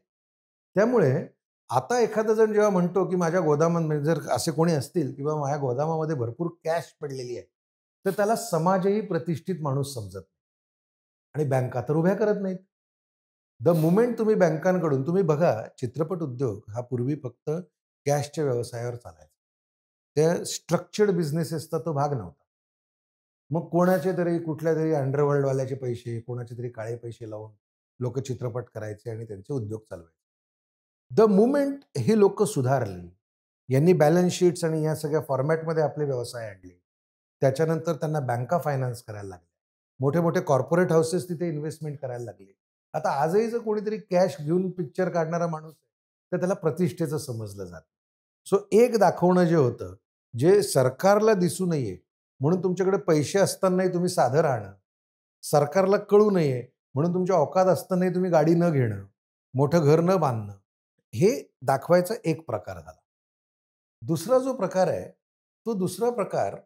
त्यामुळे आता एखादा जण जेव्हा म्हणतो, की माझ्या गोदामामध्ये जर असे कोणी असतील किंवा माझ्या गोदामामध्ये भरपूर कॅश पडलेली आहे, तर त्याला समाजही प्रतिष्ठित माणूस समजत नाही. आणि बँका तर उभ्या करत नाहीत. द मोमेंट तुम्ही बँकांकडून तुम्ही बघा, चित्रपट उद्योग हा पूर्वी फक्त कॅशच्या व्यवसायावर चालायचा. त्या स्ट्रक्चर्ड बिझनेसेसचा तो भाग नव्हता. मग कोणाचे तरी कुठल्यातरी अंडरवर्ल्डवाल्याचे पैसे, कोणाचे तरी काळे पैसे लावून लोक चित्रपट करायचे आणि त्यांचे उद्योग चालवायचे. द मोमेंट ही लोक सुधारली, यांनी बॅलन्स शीट्स आणि या सगळ्या फॉर्मॅटमध्ये आपले व्यवसाय आणले, त्याच्यानंतर त्यांना बँका फायनान्स करायला लागल्या. मोठे मोठे कॉर्पोरेट हाऊसेस तिथे इन्व्हेस्टमेंट करायला लागले. आता आजही जर कोणीतरी कॅश घेऊन पिक्चर काढणारा माणूस आहे, तर त्याला प्रतिष्ठेचं समजलं जातं. सो एक दाखवणं जे होतं, जे सरकारला दिसू नये म्हणून तुमच्याकडे पैसे असतानाही तुम्ही साधं राहणं, सरकारला कळू नये म्हणून तुमच्या औकात असतानाही तुम्ही गाडी न घेणं, मोठं घर न बांधणं, हे दाखवायचा एक प्रकार झाला. दुसरा जो प्रकार आहे, तो दुसरा प्रकार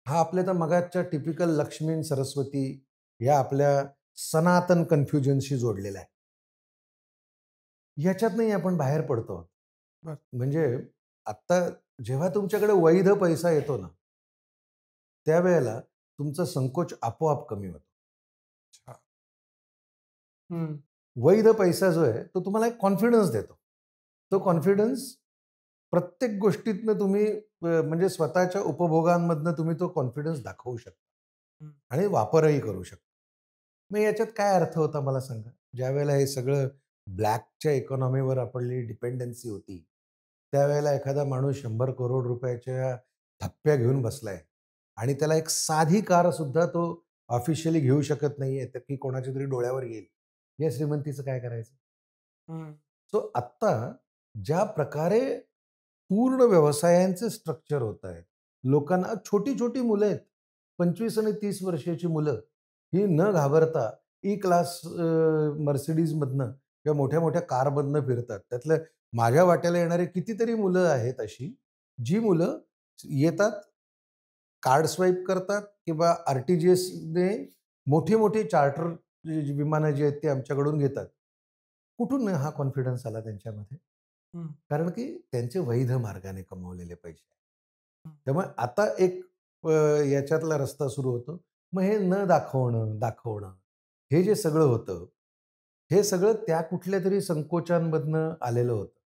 हा आपल्या तर मगाच्या टिपिकल लक्ष्मी आणि सरस्वती या आपल्या सनातन कन्फ्युजनशी जोडलेला आहे. याच्यातनंही आपण बाहेर पडतो. बरं. म्हणजे आत्ता जेव्हा तुमच्याकडे वैध पैसा येतो ना, त्यावेळेला तुमचा संकोच आपोआप कमी होतो. हम्म. वैध पैसा जो आहे तो तुम्हाला एक कॉन्फिडन्स देतो. तो कॉन्फिडन्स प्रत्येक गोष्टीतनं तुम्ही म्हणजे स्वतःच्या उपभोगांमधनं तुम्ही तो कॉन्फिडन्स दाखवू शकता आणि वापरही करू शकता. मग याच्यात काय अर्थ होता मला सांगा? ज्यावेळेला हे सगळं ब्लॅकच्या इकॉनॉमीवर आपली डिपेंडन्सी होती, त्यावेळेला एखादा माणूस 100 करोड रुपयाच्या थप्प्या घेऊन बसलाय आणि त्याला एक साधी कार सुद्धा तो ऑफिशियली घेऊ शकत नाहीये, तर की कोणाच्या तरी डोळ्यावर येईल. या श्रीमंतीचं काय करायचं? सो आत्ता ज्या प्रकारे पूर्ण व्यवसायांचे स्ट्रक्चर होत आहे, लोकांना छोटी छोटी मुलं आहेत, 25 आणि 30 वर्षाची मुलं, ही न घाबरता ई क्लास मर्सिडीजमधनं किंवा मोठ्या मोठ्या कारमधनं फिरतात. त्यातलं माझ्या वाट्याला येणारे कितीतरी मुलं आहेत अशी, जी मुलं येतात, कार्ड स्वाईप करतात किंवा RTGSने मोठी मोठी चार्टर विमानं जी आहेत ती आमच्याकडून घेतात. कुठून हा कॉन्फिडन्स आला त्यांच्यामध्ये? कारण की त्यांचे वैध मार्गाने कमवलेले पैसे. त्यामुळे आता एक याच्यातला रस्ता सुरू होतो. मग हे न दाखवणं हे जे सगळं होतं, हे सगळं त्या कुठल्या तरी संकोचांमधनं आलेलं होतं.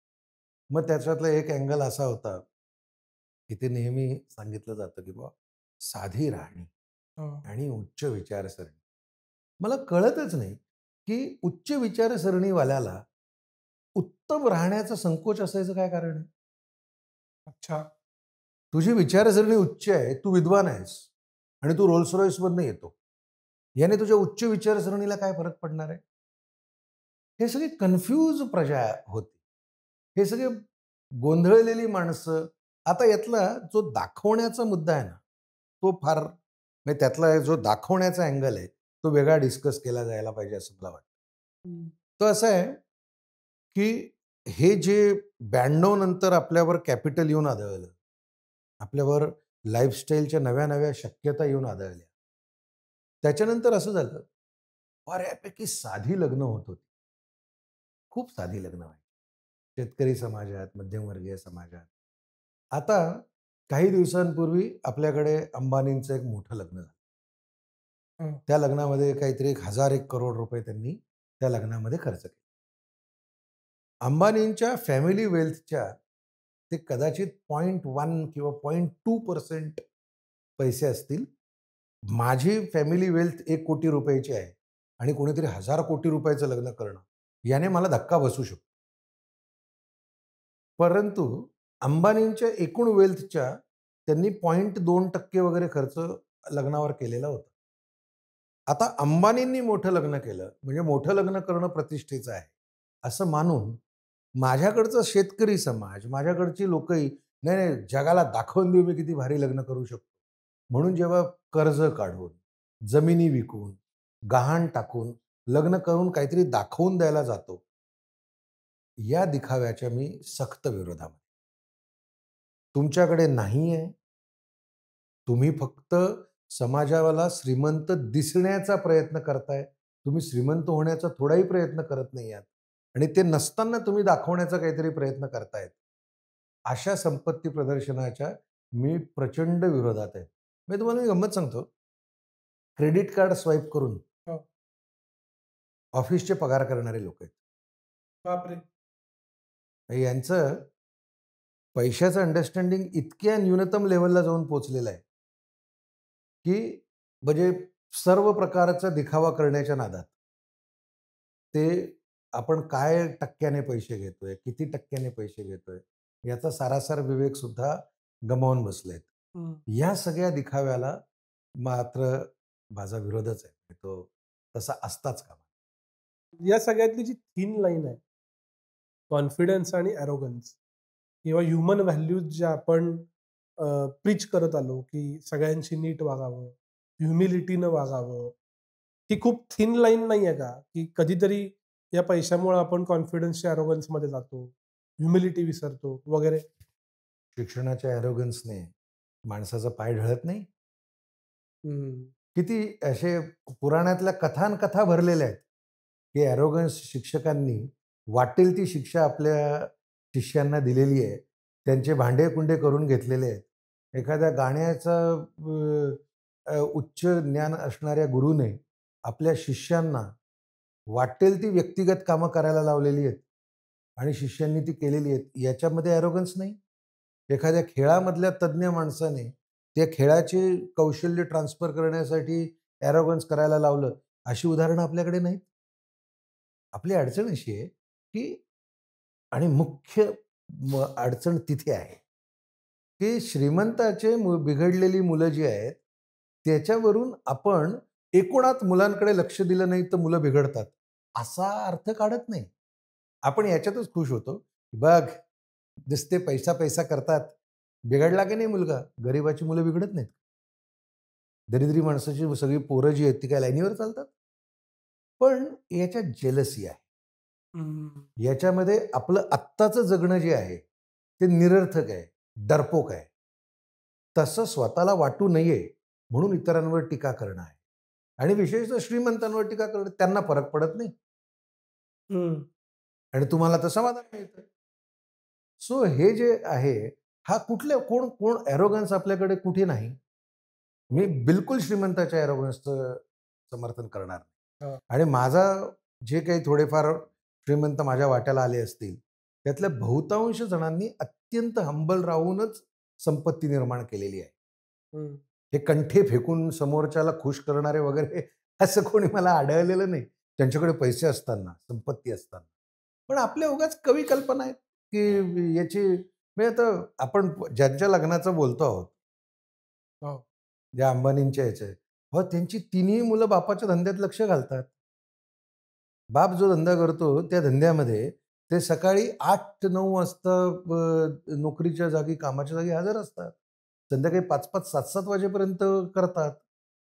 मग त्याच्यातला एक अँगल असा होता, की ते नेहमी सांगितलं जातं की बुवा साधी राहणी आणि उच्च विचारसरणी. मला कळतच नाही की उच्च विचारसरणीवाल्याला उत्तम राहण्याचा संकोच असायचं काय कारण आहे? अच्छा. तुझी विचारसरणी उच्च आहे, तू विद्वान आहेस आणि तू रोल्स रॉईसमधनं येतो. याने तुझ्या उच्च विचारसरणीला काय फरक पडणार आहे? हे सगळे कन्फ्यूज प्रजा होती. हे सगळे गोंधळलेली माणसं. आता यातला जो दाखवण्याचा मुद्दा आहे ना, तो फार म्हणजे त्यातला जो दाखवण्याचा अँगल आहे, तो वेगळा डिस्कस केला जायला पाहिजे असं मला वाटतं. तो असं आहे, की हे जे 92 नंतर आपल्यावर कॅपिटल येऊन आदळलं, आपल्यावर लाईफस्टाईलच्या नव्या-नव्या शक्यता येऊन आदळल्या. त्याच्यानंतर असं झालं, बऱ्यापैकी साधी लग्न होत होती. खूप साधी लग्न व्हायची. शेतकरी समाजात, मध्यमवर्गीय समाजात. आता काही दिवसांपूर्वी आपल्याकडे अंबानींचं एक मोठं लग्न झालं. त्या लग्नामध्ये काहीतरी 1001 करोड रुपये त्यांनी त्या लग्नामध्ये खर्च केले. अंबानींच्या फॅमिली वेल्थच्या ते कदाचित 0.1 किंवा 0.2% पैसे असतील. माझी फॅमिली वेल्थ 1 कोटी रुपयाची आहे आणि कोणीतरी 1000 कोटी रुपयाचं लग्न करणं, याने मला धक्का बसू शकतो. परंतु अंबानींच्या एकूण वेल्थच्या त्यांनी 0.2% वगैरे खर्च लग्नावर केलेला होता. आता अंबानींनी मोठं लग्न केलं म्हणजे मोठं लग्न करणं प्रतिष्ठेचं आहे असं मानून माझ्याकडचा शेतकरी समाज, माझ्याकडची लोकही नाही नाही जगाला दाखवून देऊ मी किती भारी लग्न करू शकतो. म्हणून जेव्हा कर्ज काढून, जमिनी विकून, गहाण टाकून लग्न करून काहीतरी दाखवून द्यायला जातो, या दिखाव्याच्या मी सक्त विरोधामध्ये. तुमच्याकडे नाही आहे, तुम्ही फक्त समाजाला श्रीमंत दिसण्याचा प्रयत्न करताय. तुम्ही श्रीमंत होण्याचा थोडाही प्रयत्न करत नाही आहात आणि ते नसताना तुम्ही दाखवण्याचा काहीतरी प्रयत्न करतायत. अशा संपत्ती प्रदर्शनाच्या मी प्रचंड विरोधात आहे. मी तुम्हाला गंमत सांगतो. क्रेडिट कार्ड स्वाईप करून ऑफिसचे पगार करणारे लोक आहेत. बापरे. यांचं पैशाचं अंडरस्टँडिंग इतक्या न्यूनतम लेवलला जाऊन पोहोचलेलं आहे, की म्हणजे सर्व प्रकारचा दिखावा करण्याच्या नादात ते आपण काय टक्क्याने पैसे घेतोय, किती टक्क्याने पैसे घेतोय, याचा सारासार विवेक सुद्धा गमावून बसलेत. या सगळ्या दिखाव्याला मात्र माझा विरोधच आहे. तो तसा असताच कामा. या सगळ्यातली जी थिन लाईन आहे, कॉन्फिडन्स आणि ॲरोगन्स, किंवा ह्युमन व्हॅल्यूज ज्या आपण प्रीच करत आलो, की सगळ्यांशी नीट वागावं, ह्युमिलिटीनं वागावं, ही खूप थिन लाईन नाही आहे का? की कधीतरी या पैशामुळे आपण कॉन्फिडन्सच्या ॲरोगन्समध्ये जातो, ह्युमिलिटी विसरतो वगैरे. शिक्षणाच्या ॲरोगन्सने माणसाचा पाय ढळत नाही. हं. किती असे पुराणातल्या कथानकथा भरलेल्या आहेत, की ॲरोगन्स शिक्षकांनी वाटेल ती शिक्षा आपल्या शिष्यांना दिलेली आहे. त्यांचे भांडे-कुंडे करून घेतलेले आहेत. एखाद्या गाण्याचं उच्च ज्ञान असणाऱ्या गुरूने आपल्या शिष्यांना वाटेल ती व्यक्तिगत कामं करायला लावलेली आहेत आणि शिष्यांनी ती केलेली आहेत. याच्यामध्ये ॲरोगन्स नाही. एखाद्या खेळामधल्या तज्ञ माणसाने त्या खेळाचे कौशल्य ट्रान्सफर करण्यासाठी ॲरोगन्स करायला लावलं, अशी उदाहरणं आपल्याकडे नाहीत. आपली अडचण अशी आहे, की आणि मुख्य अडचण तिथे आहे, की श्रीमंताचे बिघडलेली मुलं जी आहेत, त्याच्यावरून आपण एकूणात मुलांकडे लक्ष दिलं नाही तर मुलं बिघडतात, असा अर्थ काढत नाही. आपण याच्यातच खुश होतो. बघ, नुसते पैसा-पैसा करतात. बिघडला की नाही मुलगा? गरिबाची मुलं बिघडत नाहीत. दरिद्री माणसाची सगळी पोरं जी आहेत ती काय लाईनीवर चालतात? पण याच्यात जेलसी आहे. हं. याच्यामध्ये आपलं आत्ताचं जगणं जे आहे, ते निरर्थक आहे, डरपोक आहे. तसं स्वतःला वाटू नये म्हणून इतरांवर टीका करणं आहे. आणि विशेषतः श्रीमंतांवर टीका करणं, त्यांना फरक पडत नाही हं. आणि तुम्हाला तर समाधान मिळतं. सो हे जे आहे, हा कुठल्या कोण कोण ॲरोगन्स आपल्याकडे कुठे नाही. मी बिलकुल श्रीमंताच्या ॲरोगन्सचं समर्थन करणार नाही. हां. आणि माझा जे काही थोडेफार श्रीमंत माझ्या वाट्याला आले असतील, त्यातल्या बहुतांश जणांनी अत्यंत हंबल राहूनच संपत्ती निर्माण केलेली आहे. हं. हे कंठे फेकून समोरच्याला खुश करणारे वगैरे असं कोणी मला आढळलेलं नाही. त्यांच्याकडे पैसे असताना, संपत्ती असताना. पण आपल्या उगाच कवी कल्पना आहेत, की याची म्हणजे आता आपण ज्यांच्या लग्नाचं बोलतो आहोत, हो. ज्या अंबानींच्या ह्याचे, अहो त्यांची तिन्ही मुलं बापाच्या धंद्यात लक्ष घालतात. बाप जो धंदा करतो त्या धंद्यामध्ये ते सकाळी 8-9 वाजता नोकरीच्या जागी, कामाच्या जागी हजर असतात. संध्याकाळी 5-5, 7-7 वाजेपर्यंत करतात.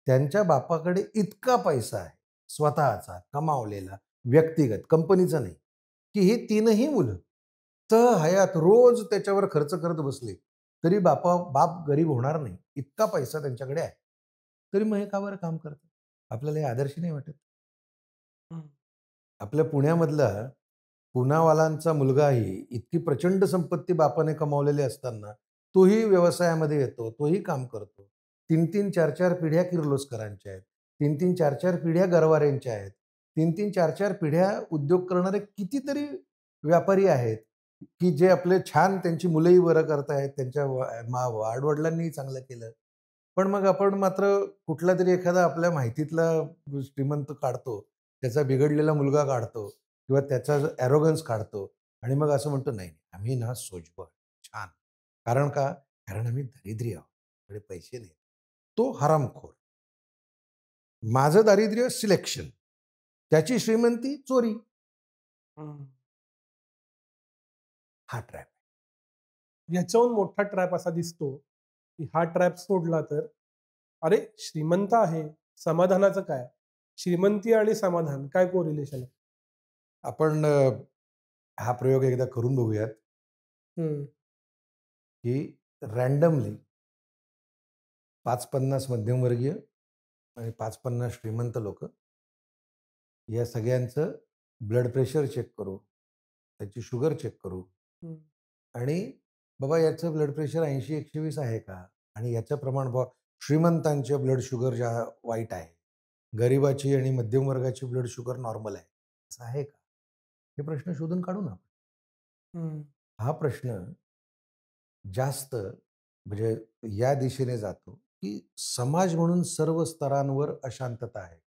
त्यांच्या बापाकडे इतका पैसा आहे, स्वतःचा कमावलेला, व्यक्तिगत, कंपनीचा नाही, की ही तीनही मुलं हयात रोज त्याच्यावर खर्च करत बसले, तरी बाप गरीब होणार नाही. इतका पैसा त्यांच्याकडे आहे. तरी मग हे का बरं काम करतात? आपल्याला हे आदर्श नाही वाटत? हं. आपल्या पुण्यामधला पुनावालांचा मुलगाही इतकी प्रचंड संपत्ती बापाने कमावलेली असताना तोही व्यवसायामध्ये येतो, तोही काम करतो. 3-3, 4-4 पिढ्या किर्लोस्करांच्या आहेत. 3-3, 4-4 पिढ्या गरवारेंच्या आहेत. 3-3, 4-4 पिढ्या उद्योग करणारे कितीतरी व्यापारी आहेत, की जे आपले छान त्यांची मुलंही बरं करतायत, त्यांच्या वाडवडिलांनीही चांगलं केलं. पण मग आपण मात्र कुठलातरी एखादा आपल्या माहितीतला श्रीमंत काढतो, त्याचा बिघडलेला मुलगा काढतो किंवा त्याचा ॲरोगन्स काढतो आणि मग असं म्हणतो, "नाही, आम्ही ना सोजवळ, छान." कारण का? कारण आम्ही दरिद्री आहोत. आपल्याकडे पैसे नाहीत. तो हरामखोर. माझं दारिद्र्य सिलेक्शन. त्याची श्रीमंती चोरी. हं. हा ट्रॅप. याच्याहून मोठा ट्रॅप असा दिसतो, की हा ट्रॅप सोडला तर, अरे श्रीमंत आहे, समाधानाचं काय? श्रीमंती आणि समाधान काय कोरिलेशन आहे? आपण हा प्रयोग एकदा करून बघूयात, हं. की रँडमली 5-50 मध्यमवर्गीय आणि 5-50 श्रीमंत लोकं या सगळ्यांचं ब्लड प्रेशर चेक करू, त्याची शुगर चेक करू हं. आणि बाबा याचं ब्लड प्रेशर 80-120 आहे का? आणि याचं प्रमाण श्रीमंतांच्या ब्लड शुगर ज्या वाईट आहे, गरिबाची आणि मध्यम वर्गाची ब्लड शुगर नॉर्मल आहे. असं आहे का? हे प्रश्न शोधून काढू ना आपण. हं. हा प्रश्न जास्त म्हणजे या दिशेने जातो, की समाज म्हणून सर्व स्तरांवर अशांतता आहे.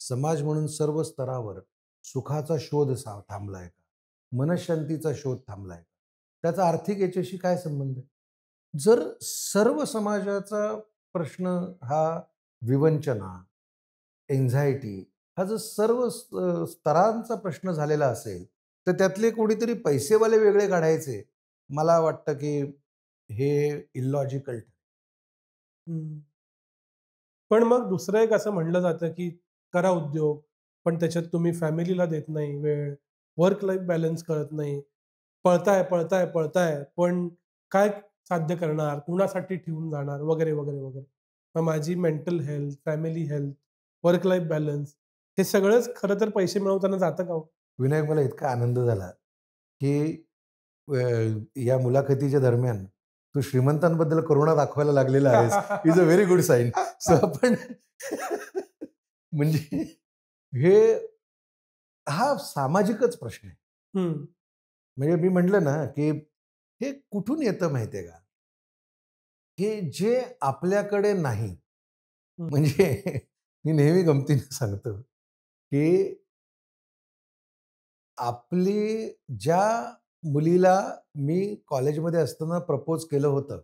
समाज म्हणून सर्व स्तरावर सुखाचा शोध थांबलाय का? मनःशांतीचा शोध थांबलाय का? त्याचा आर्थिक याच्याशी काय संबंध आहे? जर सर्व समाजाचा प्रश्न हा विवंचना, एन्झायटी हा जर सर्व स्तरांचा प्रश्न झालेला असेल, तर त्यातले कोणीतरी पैसेवाले वेगळे काढायचे मला वाटतं की हे इलॉजिकल. हम्म. पण मग दुसरं एक असं म्हणलं जातं की करा उद्योग, पण त्याच्यात तुम्ही फॅमिलीला देत नाही वेळ, वर्क लाईफ बॅलन्स कळत नाही, पळताय पळताय पळताय पण काय साध्य करणार, कुणासाठी ठेवून जाणार, वगैरे वगैरे वगैरे. मग माझी mental health, family health, work life balance हे सगळंच खरं तर पैसे मिळवताना जातं का हो? विनायक, मला इतका आनंद झाला की अ, या मुलाखतीच्या दरम्यान तू श्रीमंतांबद्दल करुणा दाखवायला लागलेला आहेस. Is a very good sign. So आपण म्हणजे हे हा सामाजिकच प्रश्न आहे. हम्म, म्हणजे मी म्हटलं ना की हे कुठून येतं माहितीये का, की जे आपल्याकडे नाही. हम्म, म्हणजे मी नेहमी गमतीने सांगतो की आपली ज्या मुलीला मी कॉलेजमध्ये असताना प्रपोज केलं होतं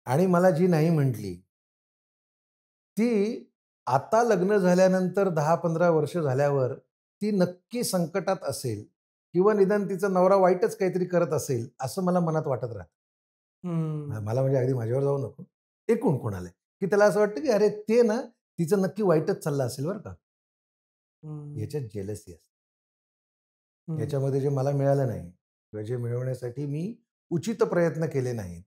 आणि मला जी नाही म्हटली, ती आता लग्न झाल्यानंतर 10-15 वर्ष झाल्यावर ती नक्की संकटात असेल किंवा निदान तिचा नवरा वाईटच काहीतरी करत असेल, असं मला मनात वाटत राहतं. हम्म, मला म्हणजे अगदी माझ्यावर जाऊ नको. एकूण कोणाला, की त्याला असं वाटतं की अरे ते ना, तिचं नक्की वाईटच चाललं असेल बरं का. हम्म, याच्यात जेलसी असते. हम्म, याच्यामध्ये जे मला मिळालं नाही किंवा जे मिळवण्यासाठी मी उचित प्रयत्न केले नाहीत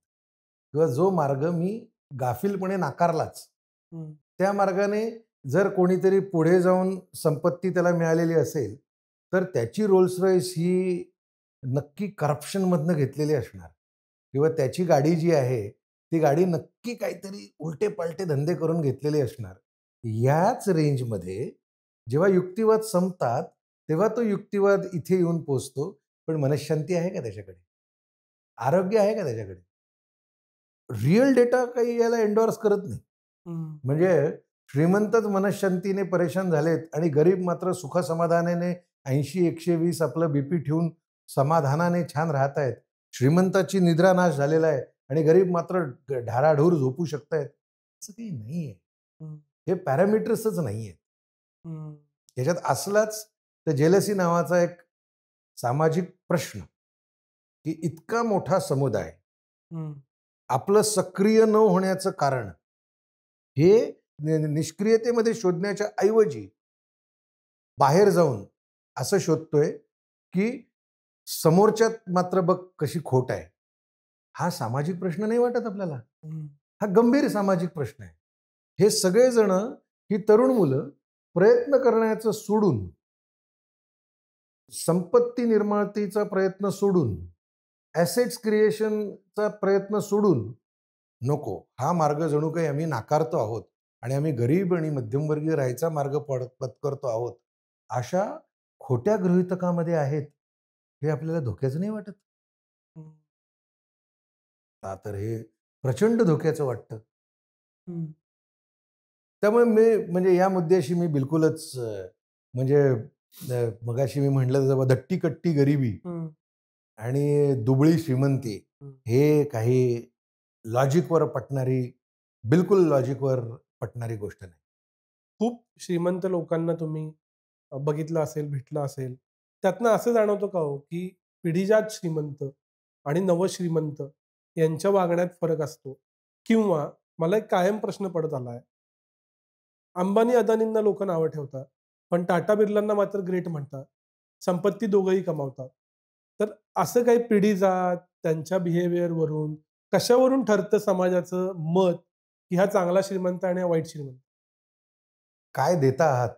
किंवा जो मार्ग मी गाफीलपणे नाकारलाच, हम्म, त्या मार्गाने जर कोणीतरी पुढे जाऊन संपत्ती त्याला मिळालेली असेल, तर त्याची रोल्स रॉईस ही नक्की करप्शनमधनं घेतलेली असणार किंवा त्याची गाडी जी आहे, ती गाडी नक्की काहीतरी उलटे-पालटे धंदे करून घेतलेली असणार. याच रेंजमध्ये जेव्हा युक्तिवाद संपतात, तेव्हा तो युक्तिवाद इथे येऊन पोहोचतो. पण मनःशांती आहे का त्याच्याकडे? आरोग्य आहे का त्याच्याकडे? रिअल डेटा काही याला एंडोर्स करत नाही. हम्म, म्हणजे श्रीमंतच मनःशांतीने परेशान झालेत आणि गरीब मात्र सुखसमाधानाने 80-120 आपलं बीपी ठेवून समाधानाने छान राहत आहेत. श्रीमंताची निद्रानाश झालेला आहे आणि गरीब मात्र ढाराढूर झोपू शकतायत. असं काही नाहीये. हम्म, हे पॅरामीटर्सच नाहीये. हम्म, याच्यात असलाच तर जेलसी नावाचा एक सामाजिक प्रश्न, की इतका मोठा समुदाय हम्म, आपलं सक्रिय न होण्याचं कारण हे निष्क्रियतेमध्ये शोधण्याच्या ऐवजी बाहेर जाऊन असं शोधतोय, की समोरच्यात मात्र बघ कशी खोट आहे. हा सामाजिक प्रश्न नाही वाटत आपल्याला. हम्म, हा गंभीर सामाजिक प्रश्न आहे. हे सगळेजण, ही तरुण मुलं प्रयत्न करण्याचं सोडून, संपत्ती निर्माणीचा प्रयत्न सोडून, ॲसेट्स क्रिएशनचा प्रयत्न सोडून, नको हा मार्ग जणू काही आम्ही नाकारतो आहोत आणि आम्ही गरीब आणि मध्यमवर्गीय राहायचा मार्ग पत्करतो आहोत. अशा खोट्या गृहीतकामध्ये आहेत. हे आपल्याला धोक्याचं नाही वाटत? हम्म, का तर हे प्रचंड धोक्याचं वाटतं. हम्म, त्यामुळे मी म्हणजे या मुद्द्याशी मी बिलकुलच म्हणजे मगाशी मी म्हटलं जसं दट्टी-कट्टी गरिबी हम्म, आणि दुबळी श्रीमंती, हम्म. हे काही लॉजिकवर पटणारी, बिलकुल लॉजिकवर पटणारी गोष्ट नाही. खूप श्रीमंत लोकांना तुम्ही बघितलं असेल, भेटलं असेल. त्यातनं असं जाणवतं का हो, की पिढीजात श्रीमंत आणि नवश्रीमंत यांच्या वागण्यात फरक असतो? किंवा मला एक कायम प्रश्न पडत आलाय. अंबानी, अदानींना लोकं नावं ठेवतात, पण टाटा, बिर्लांना मात्र ग्रेट म्हणतात. संपत्ती दोघंही कमावतात. तर असं काही पिढीजात, त्यांच्या बिहेवियरवरून, कशावरून ठरतं समाजाचं मत, की हा चांगला श्रीमंत आणि हा वाईट श्रीमंत? काय देता आहात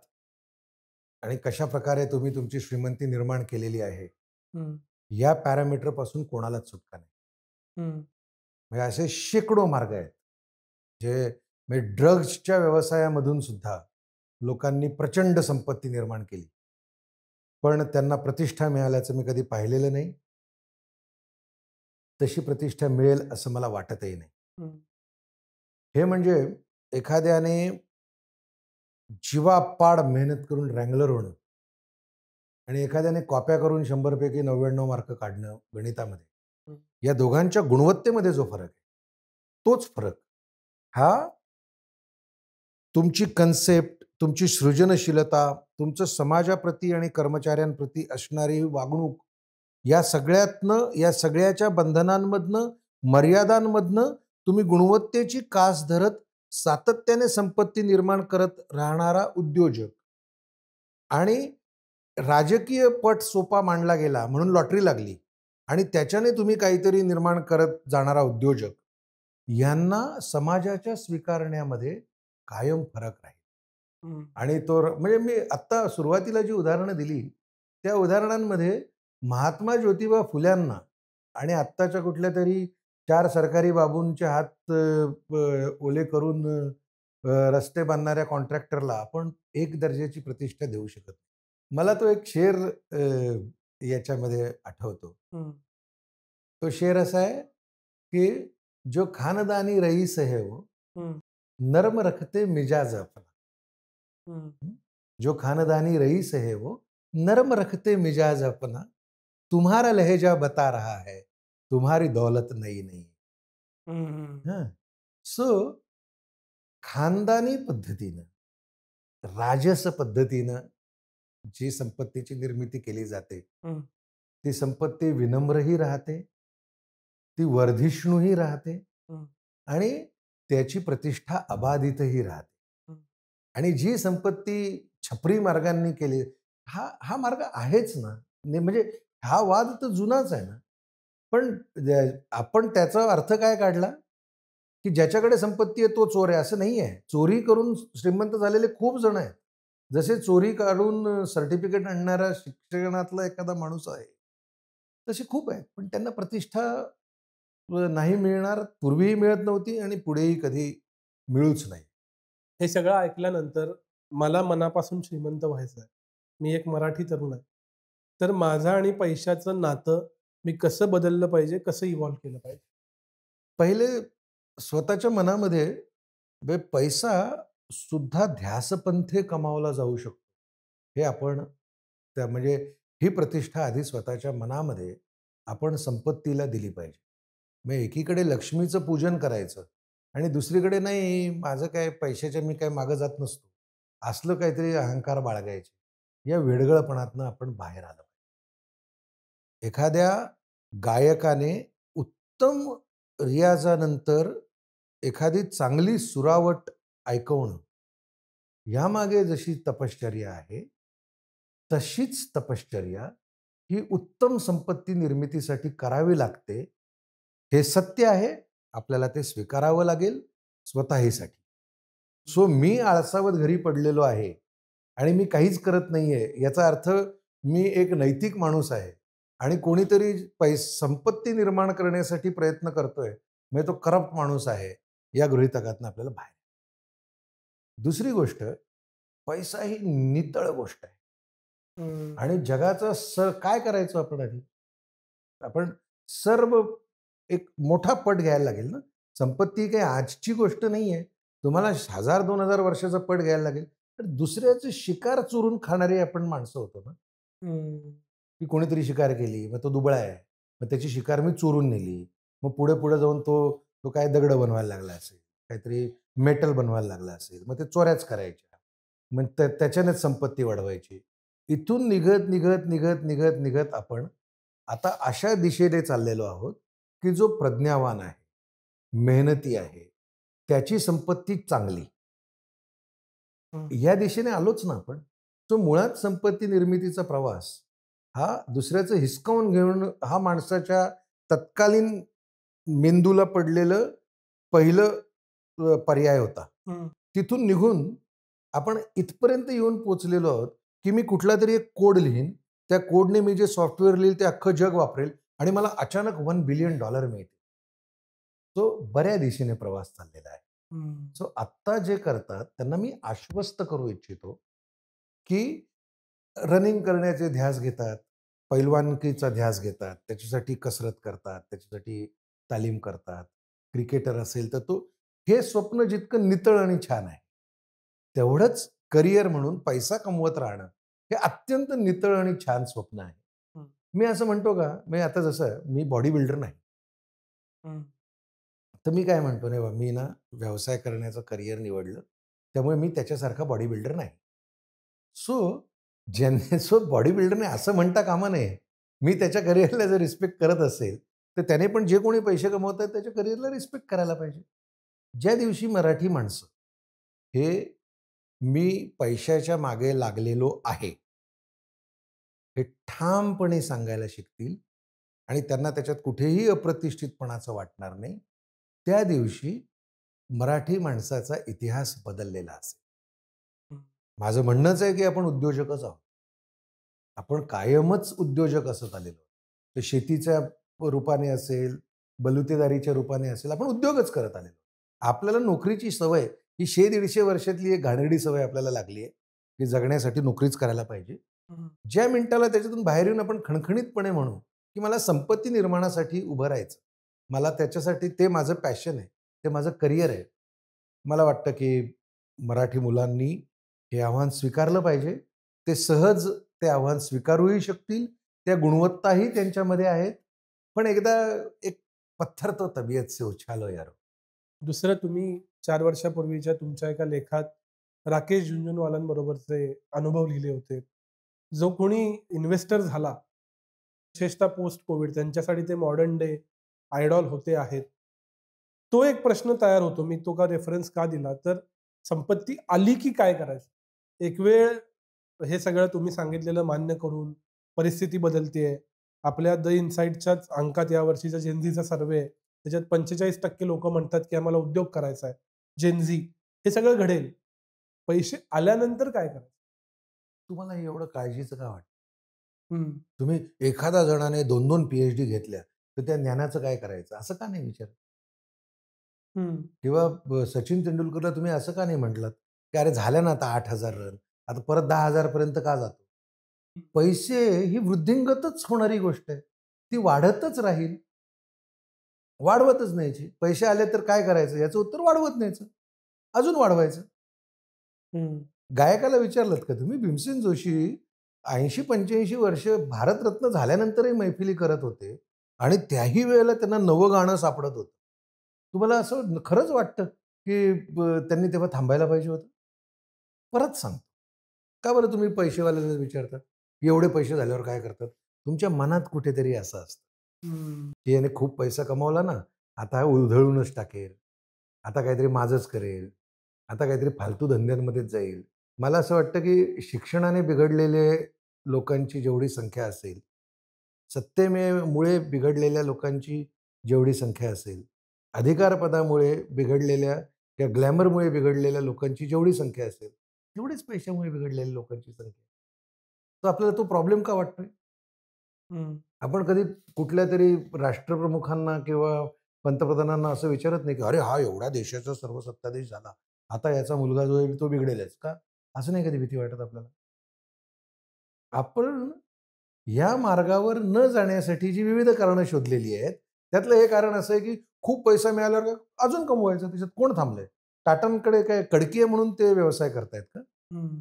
आणि कशाप्रकारे तुम्ही तुमची श्रीमंती निर्माण केलेली आहे, हं, या पॅरामीटरपासून कोणालाच सुटका नाही. हं, म्हणजे असे शेकडो मार्ग आहेत, जे म्हणजे ड्रग्सच्या व्यवसायामधून सुद्धा लोकांनी प्रचंड संपत्ती निर्माण केली. पण त्यांना प्रतिष्ठा मिळाल्याचं मी कधी पाहिलेलं नाही. तशी प्रतिष्ठा मिळेल असं मला वाटतही नाही. हं, हे म्हणजे एखाद्याने जीवापाड मेहनत करून रँगलर होणं आणि एखाद्याने कॉप्या करून 100 पैकी 99 मार्क काढणं गणितामध्ये. हं, या दोघांच्या गुणवत्तेमध्ये जो फरक आहे, तोच फरक हा तुमची कन्सेप्ट, तुमची सृजनशीलता, तुमचं समाजाप्रती आणि कर्मचाऱ्यांप्रती असणारी वागणूक या सगळ्याच्या बंधनांमधनं, मर्यादांमधनं तुम्ही गुणवत्तेची कास धरत सातत्याने संपत्ती निर्माण करत राहणारा उद्योजक आणि राजकीय पट सोपा मांडला गेला म्हणून लॉटरी लागली आणि त्याच्याने तुम्ही काहीतरी निर्माण करत जाणारा उद्योजक, यांना समाजाच्या स्वीकारण्यामध्ये कायम फरक राहील. आणि तो म्हणजे मी आत्ता सुरुवातीला जी उदाहरणं दिली त्या उदाहरणांमध्ये महात्मा ज्योतिबा फुल्यांना आणि आत्ताच्या कुठल्या तरी 4 सरकारी बाबूंचे हात ओले करून रस्ते बांधणाऱ्या कॉन्ट्रॅक्टरला आपण एक दर्जाची प्रतिष्ठा देऊ शकत नाही. मला तो एक शेर याच्यामध्ये आठवतो. तो शेर असा आहे की जो खानदानी रईस है वो नर्म रखते मिजाज अपना. जो खानदानी रईस है वो नर्म रखते मिजाज अपना. तुम्हारा लहजा बता रहा है तुम्हारी दौलत नई नहीं. सो खानदानी पद्धतीनं, राजस पद्धतीनं जी संपत्तीची निर्मिती केली जाते ती संपत्ती विनम्रही राहते, ती वर्धिष्णूही राहते आणि त्याची प्रतिष्ठा अबाधितही राहते. आणि जी संपत्ती छपरी मार्गांनी केली, हा मार्ग आहेच ना. म्हणजे हा वाद तर जुनाच आहे ना. पण आपण त्याचा अर्थ काय काढला की ज्याच्याकडे संपत्ती आहे तो चोर आहे असं नाही आहे. चोरी करून श्रीमंत झालेले खूप जण आहेत. जसे चोरी काढून सर्टिफिकेट आणणारा शिक्षणातला एखादा माणूस आहे तसे खूप आहेत. पण त्यांना प्रतिष्ठा नाही मिळणार, पूर्वीही मिळत नव्हती आणि पुढेही कधी मिळूच नाही. हे सगळं ऐकल्यानंतर मला मनापासून श्रीमंत व्हायचं आहे. मी एक मराठी तरुण आहे. तर माझं आणि पैशाचं नातं मी कसं बदललं पाहिजे, कसं इव्हॉल्व केलं पाहिजे? पहिले स्वतःच्या मनामध्ये पैसा सुद्धा ध्यासपंथे कमावला जाऊ शकतो हे आपण म्हणजे ही प्रतिष्ठा आधी स्वतःच्या मनामध्ये आपण संपत्तीला दिली पाहिजे. मग एकीकडे लक्ष्मीचं पूजन करायचं आणि दुसरीकडे नाही माझं काय पैशाच्या मी काय मागं जात नसतो असलं काहीतरी अहंकार बाळगायचे. या वेडगळपणातनं आपण बाहेर आलं पाहिजे. एखाद्या गायकाने उत्तम रियाजानंतर एखादी चांगली सुरावट ऐकवणं यामागे जशी तपश्चर्या आहे तशीच तपश्चर्या ही उत्तम संपत्ती निर्मितीसाठी करावी लागते. हे सत्य आहे, आपल्याला ते स्वीकारावं लागेल स्वतःहीसाठी. सो मी आळसावत घरी पडलेलो आहे आणि मी काहीच करत नाहीये याचा अर्थ मी एक नैतिक माणूस आहे आणि कोणीतरी संपत्ती निर्माण करण्यासाठी प्रयत्न करतोय म्हणजे तो करप्ट माणूस आहे या गृहीतकातून आपल्याला बाहेर. दुसरी गोष्ट, पैसा ही नितळ गोष्ट आहे आणि जगाचं काय करायचं आपण आधी? आपण सर्व एक मोठा पट घ्यायला लागेल ना. संपत्ती काही आजची गोष्ट नाही आहे. तुम्हाला 1000-2000 वर्षाचा पट घ्यायला लागेल. तर दुसऱ्याचे शिकार चोरून खाणारे आपण माणसं होतो ना. की कोणीतरी शिकार केली, मग तो दुबळा आहे, मग त्याची शिकार मी चोरून नेली, मग पुढे पुढे जाऊन तो काय दगड बनवायला लागला असेल, काहीतरी मेटल बनवायला लागला असेल, मग ते चोऱ्याच करायच्या, मग त्याच्यानेच संपत्ती वाढवायची. इथून निघत निघत निघत निघत निघत आपण आता अशा दिशेने चाललेलो आहोत की जो प्रज्ञावान आहे, मेहनती आहे, त्याची संपत्ती चांगली, या दिशेने आलोच ना आपण. तो मुळात संपत्ती निर्मितीचा प्रवास हा दुसऱ्याचं हिसकावून घेऊन हा माणसाच्या तत्कालीन मेंदूला पडलेलं पहिलं पर्याय होता. तिथून निघून आपण इथपर्यंत येऊन पोचलेलो आहोत की मी कुठला तरी एक कोड लिहीन, त्या कोडने मी जे सॉफ्टवेअर लिहिल ते अख्खं जग वापरेल आणि मला अचानक $1 बिलियन मिळते. तो बऱ्या दिशेने प्रवास चाललेला आहे. सो आत्ता जे करतात त्यांना मी आश्वस्त करू इच्छितो की रनिंग करण्याचे ध्यास घेतात, पैलवानकीचा ध्यास घेतात, त्याच्यासाठी कसरत करतात, त्याच्यासाठी तालीम करतात, क्रिकेटर असेल तर तो हे स्वप्न जितकं नितळ आणि छान आहे तेवढंच करिअर म्हणून पैसा कमवत राहणं हे अत्यंत नितळ आणि छान स्वप्न आहे. मी असं म्हणतो का, मी आता जसं मी बॉडी बिल्डर नाही तर मी काय म्हणतो नाही, मी ना व्यवसाय करण्याचं करिअर निवडलं त्यामुळे मी त्याच्यासारखा बॉडी बिल्डर नाही. सो बॉडी बिल्डरने असं म्हणता कामा नये मी त्याच्या करिअरला जर रिस्पेक्ट करत असेल तर त्याने पण जे कोणी पैसे कमवत आहेत त्याच्या करिअरला रिस्पेक्ट करायला पाहिजे. ज्या दिवशी मराठी माणसं हे मी पैशाच्या मागे लागलेलो आहे हे ठामपणे सांगायला शिकतील आणि त्यांना त्याच्यात कुठेही अप्रतिष्ठितपणाचं वाटणार नाही, त्या दिवशी मराठी माणसाचा इतिहास बदललेला असेल. माझं म्हणणंच आहे की आपण उद्योजकच आहोत. आपण कायमच उद्योजक असत आलेलो. ते शेतीच्या रूपाने असेल, बलुतेदारीच्या रूपाने असेल, आपण उद्योगच करत आलेलो. आपल्याला नोकरीची सवय ही 100-150 वर्षातली एक घाणेरडी सवय आपल्याला लागली आहे की जगण्यासाठी नोकरीच करायला पाहिजे. ज्या मिनिटाला त्याच्यातून बाहेर येऊन आपण खणखणीतपणे म्हणू की मला संपत्ती निर्माणासाठी उभं राहायचं, मला त्याच्यासाठी ते माझं पॅशन आहे, ते माझं करिअर आहे. मला वाटतं की मराठी मुलांनी हे आव्हान स्वीकारलं पाहिजे. ते सहज ते आव्हान स्वीकारूही शकतील, त्या गुणवत्ताही त्यांच्यामध्ये आहेत. पण एकदा एक पत्थर तो तबीयत से उछालो यारो. दुसरं, तुम्ही 4 वर्षापूर्वीच्या तुमच्या एका लेखात राकेश झुंझुनवालांबरोबरचे अनुभव लिहिले होते. जो कोणी इन्व्हेस्टर झाला, विशेषतः पोस्ट कोविड, त्यांच्यासाठी ते मॉडर्न डे आयडॉल होते आहेत. तो एक प्रश्न तयार होतो. मी तो का रेफरन्स का दिला, तर संपत्ती आली की काय करायचं? एक वेळ हे सगळं तुम्ही सांगितलेलं मान्य करून परिस्थिती बदलतेय. आपल्या द इनसाईटच्याच अंकात यावर्षीचा जेनझीचा सर्वे आहे. त्याच्यात 45% लोक म्हणतात की आम्हाला उद्योग करायचा आहे. जेनझी हे सगळं घडेल. पैसे आल्यानंतर काय करायचं? तुम्हाला एवढं काळजीचं का वाटतं? हं. तुम्ही एखाद्या जणाने 2-2 PhD घेतल्या, तर त्या ज्ञानाचं काय करायचं? असं का नाही विचारत? हं. किंवा सचिन तेंडुलकरला तुम्ही असं का नाही म्हटलात, की अरे झाल्या ना आता 8,000 रन, आता परत 10,000 पर्यंत का जातो? पैसे ही वृद्धिंगतच होणारी गोष्ट आहे. ती वाढतच राहील. वाढवतच न्यायची. पैसे आले तर काय करायचं? याचं उत्तर वाढवत न्यायचं. अजून वाढवायचं. हं. गायकाला विचारलत का तुम्ही? भीमसेन जोशी 80-85 वर्ष भारतरत्न झाल्यानंतरही मैफिली करत होते आणि त्याही वेळेला त्यांना नवं गाणं सापडत होतं. तुम्हाला असं खरंच वाटतं की त्यांनी तेव्हा थांबायला पाहिजे होतं? परत सांगतो. का बरं तुम्ही पैसेवाल्याला विचारता? एवढे पैसे झाल्यावर काय करतात? तुमच्या मनात कुठेतरी असं असतं हं. की याने खूप पैसा कमावला ना, आता हा उधळूनच टाकेल. आता काहीतरी माझंच करेल. आता काहीतरी फालतू धंद्यांमध्येच जाईल. मला असं वाटतं की शिक्षणाने बिघडलेले लोकांची जेवढी संख्या असेल, सत्तेमुळे बिघडलेल्या लोकांची जेवढी संख्या असेल, अधिकारपदामुळे बिघडलेल्या किंवा ग्लॅमरमुळे बिघडलेल्या लोकांची जेवढी संख्या असेल, तेवढीच पैशामुळे बिघडलेल्या लोकांची संख्या. तर आपल्याला तो प्रॉब्लेम का वाटतोय? हं. आपण कधी कुठल्यातरी राष्ट्रप्रमुखांना किंवा पंतप्रधानांना असं विचारत नाही की अरे हा एवढा देशाचा सर्वसत्ताधीश झाला, आता याचा मुलगा जो आहे तो बिघडेलच का? असं नाही कधी भीती वाटत आपल्याला? आपण या मार्गावर न जाण्यासाठी जी विविध कारणं शोधलेली आहेत, त्यातलं हे कारण असं आहे की खूप पैसा मिळाल्यावर अजून कमवायचं. त्याच्यात कोण थांबलंय? टाटांकडे काय खडकी आहे म्हणून ते व्यवसाय करतायत का? हं.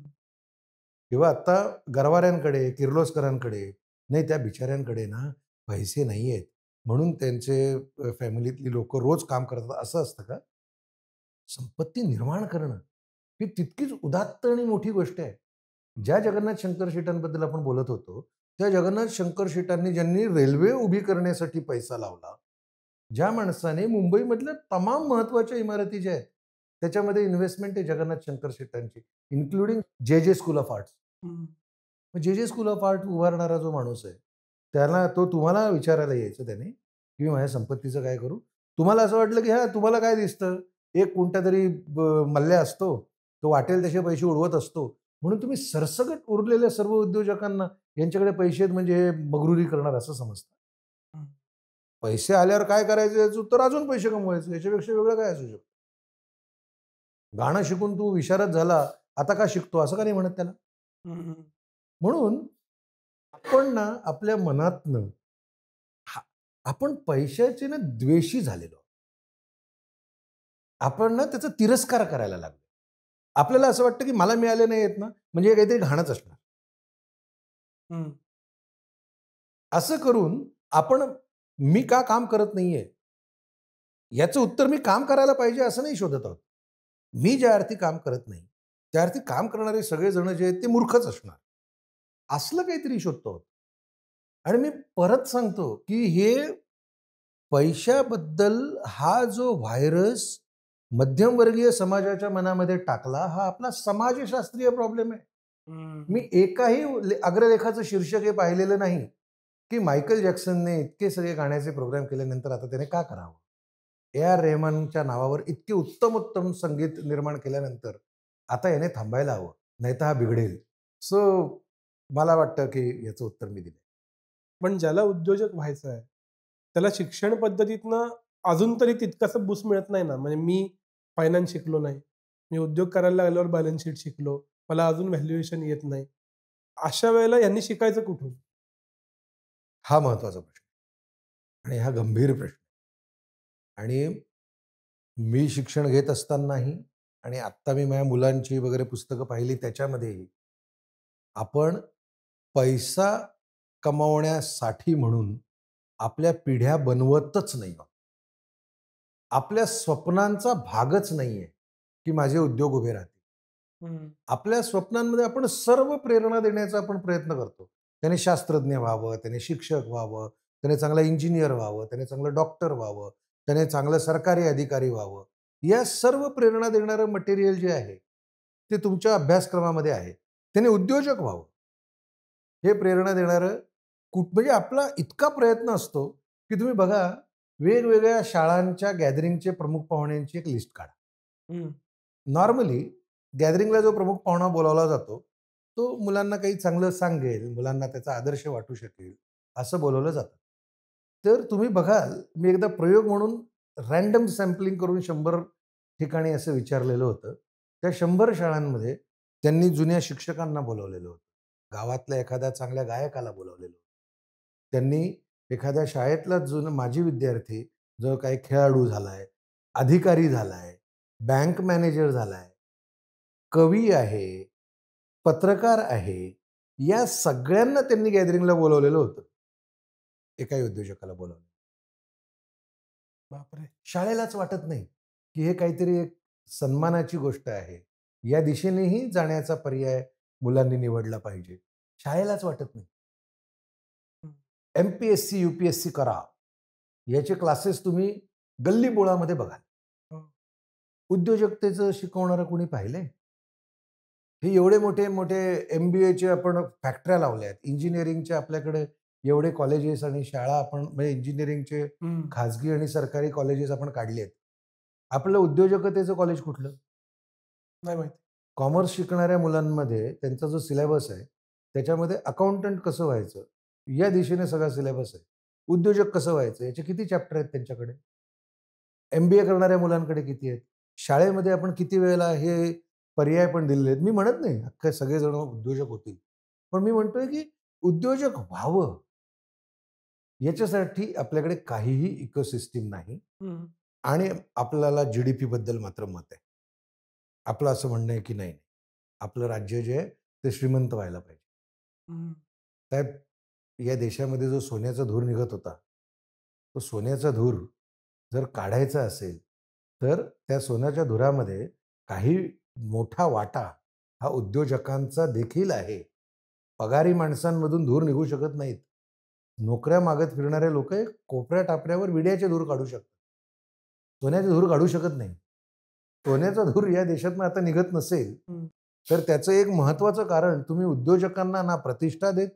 किंवा आत्ता गरवाऱ्यांकडे, किर्लोस्करांकडे, नाही त्या बिचाऱ्यांकडे ना पैसे नाही आहेत म्हणून त्यांचे फॅमिलीतली लोकं रोज काम करतात, असं असतं का? संपत्ती निर्माण करणं ही तितकीच उदात्त आणि मोठी गोष्ट आहे. ज्या जगन्नाथ शंकर शेटांबद्दल आपण बोलत होतो, त्या जगन्नाथ शंकर शेटांनी ज्यांनी रेल्वे उभी करण्यासाठी पैसा लावला, ज्या माणसाने मुंबईमधल्या तमाम महत्त्वाच्या इमारती ज्या आहेत, त्याच्यामध्ये इन्व्हेस्टमेंट आहे जगन्नाथ शंकर शेटांची, इन्क्लुडिंग जे स्कूल ऑफ आर्ट्स. हं. मग जे स्कूल ऑफ आर्ट उभारणारा जो माणूस आहे, त्याला तुम्हाला विचारायला यायचं त्याने, की मी माझ्या संपत्तीचं काय करू? तुम्हाला असं वाटलं, की हां, तुम्हाला काय दिसतं? एक कोणतातरी मल्ल्या असतो, तो वाटेल तसे पैसे उडवत असतो. म्हणून तुम्ही सरसकट उरलेल्या सर्व उद्योजकांना यांच्याकडे पैसे आहेत म्हणजे हे मगरुरी करणार असं समजता. हं. पैसे आल्यावर काय करायचं याचं उत्तर अजून पैसे कमवायचे. याच्यापेक्षा वेगळं काय असू शकतं? गाणं शिकून तू विशारद झाला, आता का शिकतो? असं का नाही म्हणत त्याला? हं. म्हणून आपण ना आपल्या मनातनं आपण पैशाचे ना द्वेषी झालेलो. आपण ना त्याचा तिरस्कार करायला लागलो. आपल्याला असं वाटतं की मला मिळाले नाही आहेत ना, म्हणजे हे काहीतरी घाणच असणार. हं. असं करून आपण मी का काम करत नाहीये? याचं उत्तर मी काम करायला पाहिजे असं नाही शोधत आहोत. मी ज्या अर्थी काम करत नाही, त्या अर्थी काम करणारे सगळेजण जे आहेत ते मूर्खच असणार. असलं काहीतरी शोधतो आहोत. आणि मी परत सांगतो की हे पैशाबद्दल हा जो व्हायरस मध्यमवर्गीय समाजाच्या मनामध्ये टाकला, हा आपला समाजशास्त्रीय प्रॉब्लेम आहे. मी एकाही अग्रलेखाचं शीर्षक हे पाहिलेलं नाही की मायकल जॅक्सनने इतके सगळे गाण्याचे प्रोग्राम केल्यानंतर आता त्याने का करावं. आर रेहमानच्या नावावर इतके उत्तम उत्तम संगीत निर्माण केल्यानंतर आता याने थांबायला हवं, नाही तर हा बिघडेल. सो मला वाटतं की याचं उत्तर मी दिलं. पण ज्याला उद्योजक व्हायचं आहे त्याला शिक्षण पद्धतीतनं अजून तरी तितकंसं बूस्ट मिळत नाही ना. म्हणजे मी फायनान्स शिकलो नाही, मी उद्योग करायला लागल्यावर बॅलन्स शीट शिकलो, मला अजून व्हॅल्युएशन येत नाही. अशा वेळेला यांनी शिकायचं कुठून? हा महत्वाचा प्रश्न आणि हा गंभीर प्रश्न. आणि मी शिक्षण घेत असतानाही आणि आत्ता मी माझ्या मुलांची वगैरे पुस्तकं पाहिली त्याच्यामध्येही आपण पैसा कमावण्यासाठी म्हणून आपल्या पिढ्या बनवतच नाही आहोत. आपल्या स्वप्नांचा भागच नाहीये की माझे उद्योग उभे राहतील. आपल्या स्वप्नांमध्ये आपण सर्व प्रेरणा देण्याचा आपण प्रयत्न करतो. त्याने शास्त्रज्ञ व्हावं, त्याने शिक्षक व्हावं, त्याने चांगला इंजिनियर व्हावं, त्याने चांगलं डॉक्टर व्हावं, त्याने चांगलं सरकारी अधिकारी व्हावं. या सर्व प्रेरणा देणारं मटेरियल जे आहे ते तुमच्या अभ्यासक्रमामध्ये आहे. त्याने उद्योजक व्हावं हे प्रेरणा देणारं म्हणजे आपला इतका प्रयत्न असतो की तुम्ही बघा वेगवेगळ्या शाळांच्या गॅदरिंगचे प्रमुख पाहुण्यांची एक लिस्ट काढा. नॉर्मली गॅदरिंगला जो प्रमुख पाहुणा बोलावला जातो तो मुलांना काही चांगलं सांगेल, मुलांना त्याचा आदर्श वाटू शकेल असं बोलवलं जातं. तर तुम्ही बघाल मी एकदा प्रयोग म्हणून रँडम सॅम्पलिंग करून 100 ठिकाणी असं विचारलेलं होतं. त्या 100 शाळांमध्ये त्यांनी जुन्या शिक्षकांना बोलवलेलं होतं, गावातल्या एखाद्या चांगल्या गायकाला बोलवलेलं होतं, त्यांनी एखाद्या शाळेतला जुना माजी विद्यार्थी जो काही खेळाडू झालाय, अधिकारी झालाय, बँक मॅनेजर झालाय, कवी आहे, पत्रकार आहे, या सगळ्यांना त्यांनी गॅदरिंगला बोलवलेलं होतं. एकाही उद्योजकाला बोलवलं. बापरे. शाळेलाच वाटत नाही की हे काहीतरी एक सन्मानाची गोष्ट आहे, या दिशेनेही जाण्याचा पर्याय मुलांनी निवडला पाहिजे. शाळेलाच वाटत नाही. MPSC UPSC करा याचे क्लासेस तुम्ही गल्लीबोळामध्ये बघाल. उद्योजकतेचं शिकवणारं कोणी पाहिलंय? हे एवढे मोठे मोठे MBAचे आपण फॅक्टऱ्या लावल्या आहेत, इंजिनिअरिंगचे आपल्याकडे एवढे कॉलेजेस आणि शाळा आपण म्हणजे इंजिनिअरिंगचे खाजगी आणि सरकारी कॉलेजेस आपण काढले आहेत. आपलं उद्योजकतेचं कॉलेज कुठलं? नाही माहिती. कॉमर्स शिकणाऱ्या मुलांमध्ये त्यांचा जो सिलेबस आहे त्याच्यामध्ये अकाउंटंट कसं व्हायचं या दिशेने सगळा सिलेबस आहे. उद्योजक कसं व्हायचं याचे किती चॅप्टर आहेत त्यांच्याकडे? MBA करणाऱ्या मुलांकडे किती आहेत? शाळेमध्ये आपण किती वेळेला हे पर्याय पण दिलेले आहेत. मी म्हणत नाही अख्खे सगळेजण उद्योजक होतील, पण मी म्हणतोय की उद्योजक व्हावं याच्यासाठी आपल्याकडे काहीही इकोसिस्टीम नाही. आणि आपल्याला GDP बद्दल मात्र मत आहे. आपलं असं म्हणणं आहे की नाही, आपलं राज्य जे आहे ते श्रीमंत व्हायला पाहिजे. साहेब, या देशामध्ये जो सोन्याचा धूर निघत होता, तो सोन्याचा धूर जर काढायचा असेल तर त्या सोन्याच्या धुरामध्ये काही मोठा वाटा हा उद्योजकांचा देखील आहे. पगारी माणसांमधून धूर निघू शकत नाहीत. नोकऱ्या मागत फिरणारे लोक कोपऱ्या टापऱ्यावर विड्याचे धूर काढू शकतात, सोन्याचे धूर काढू शकत नाही. सोन्याचा धूर या देशातनं आता निघत नसेल तर त्याचं एक महत्वाचं कारण तुम्ही उद्योजकांना ना प्रतिष्ठा देत.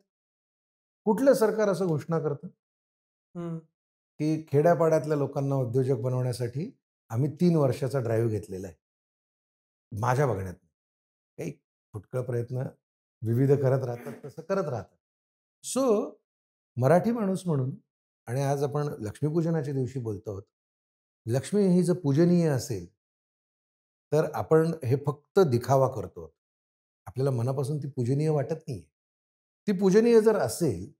कुठलं सरकार असं घोषणा करतं की खेड्यापाड्यातल्या लोकांना उद्योजक बनवण्यासाठी आम्ही 3 वर्षाचा ड्राईव्ह घेतलेला आहे? माझ्या बघण्यात काही फुटकळ प्रयत्न विविध करत राहतात, तसं करत राहतात. सो मराठी माणूस म्हणून आणि आज आपण लक्ष्मीपूजनाच्या दिवशी बोलतो आहोत. लक्ष्मी ही जर पूजनीय असेल तर आपण हे फक्त दिखावा करतो. आपल्याला मनापासून ती पूजनीय वाटत नाहीये. ती पूजनीय जर असेल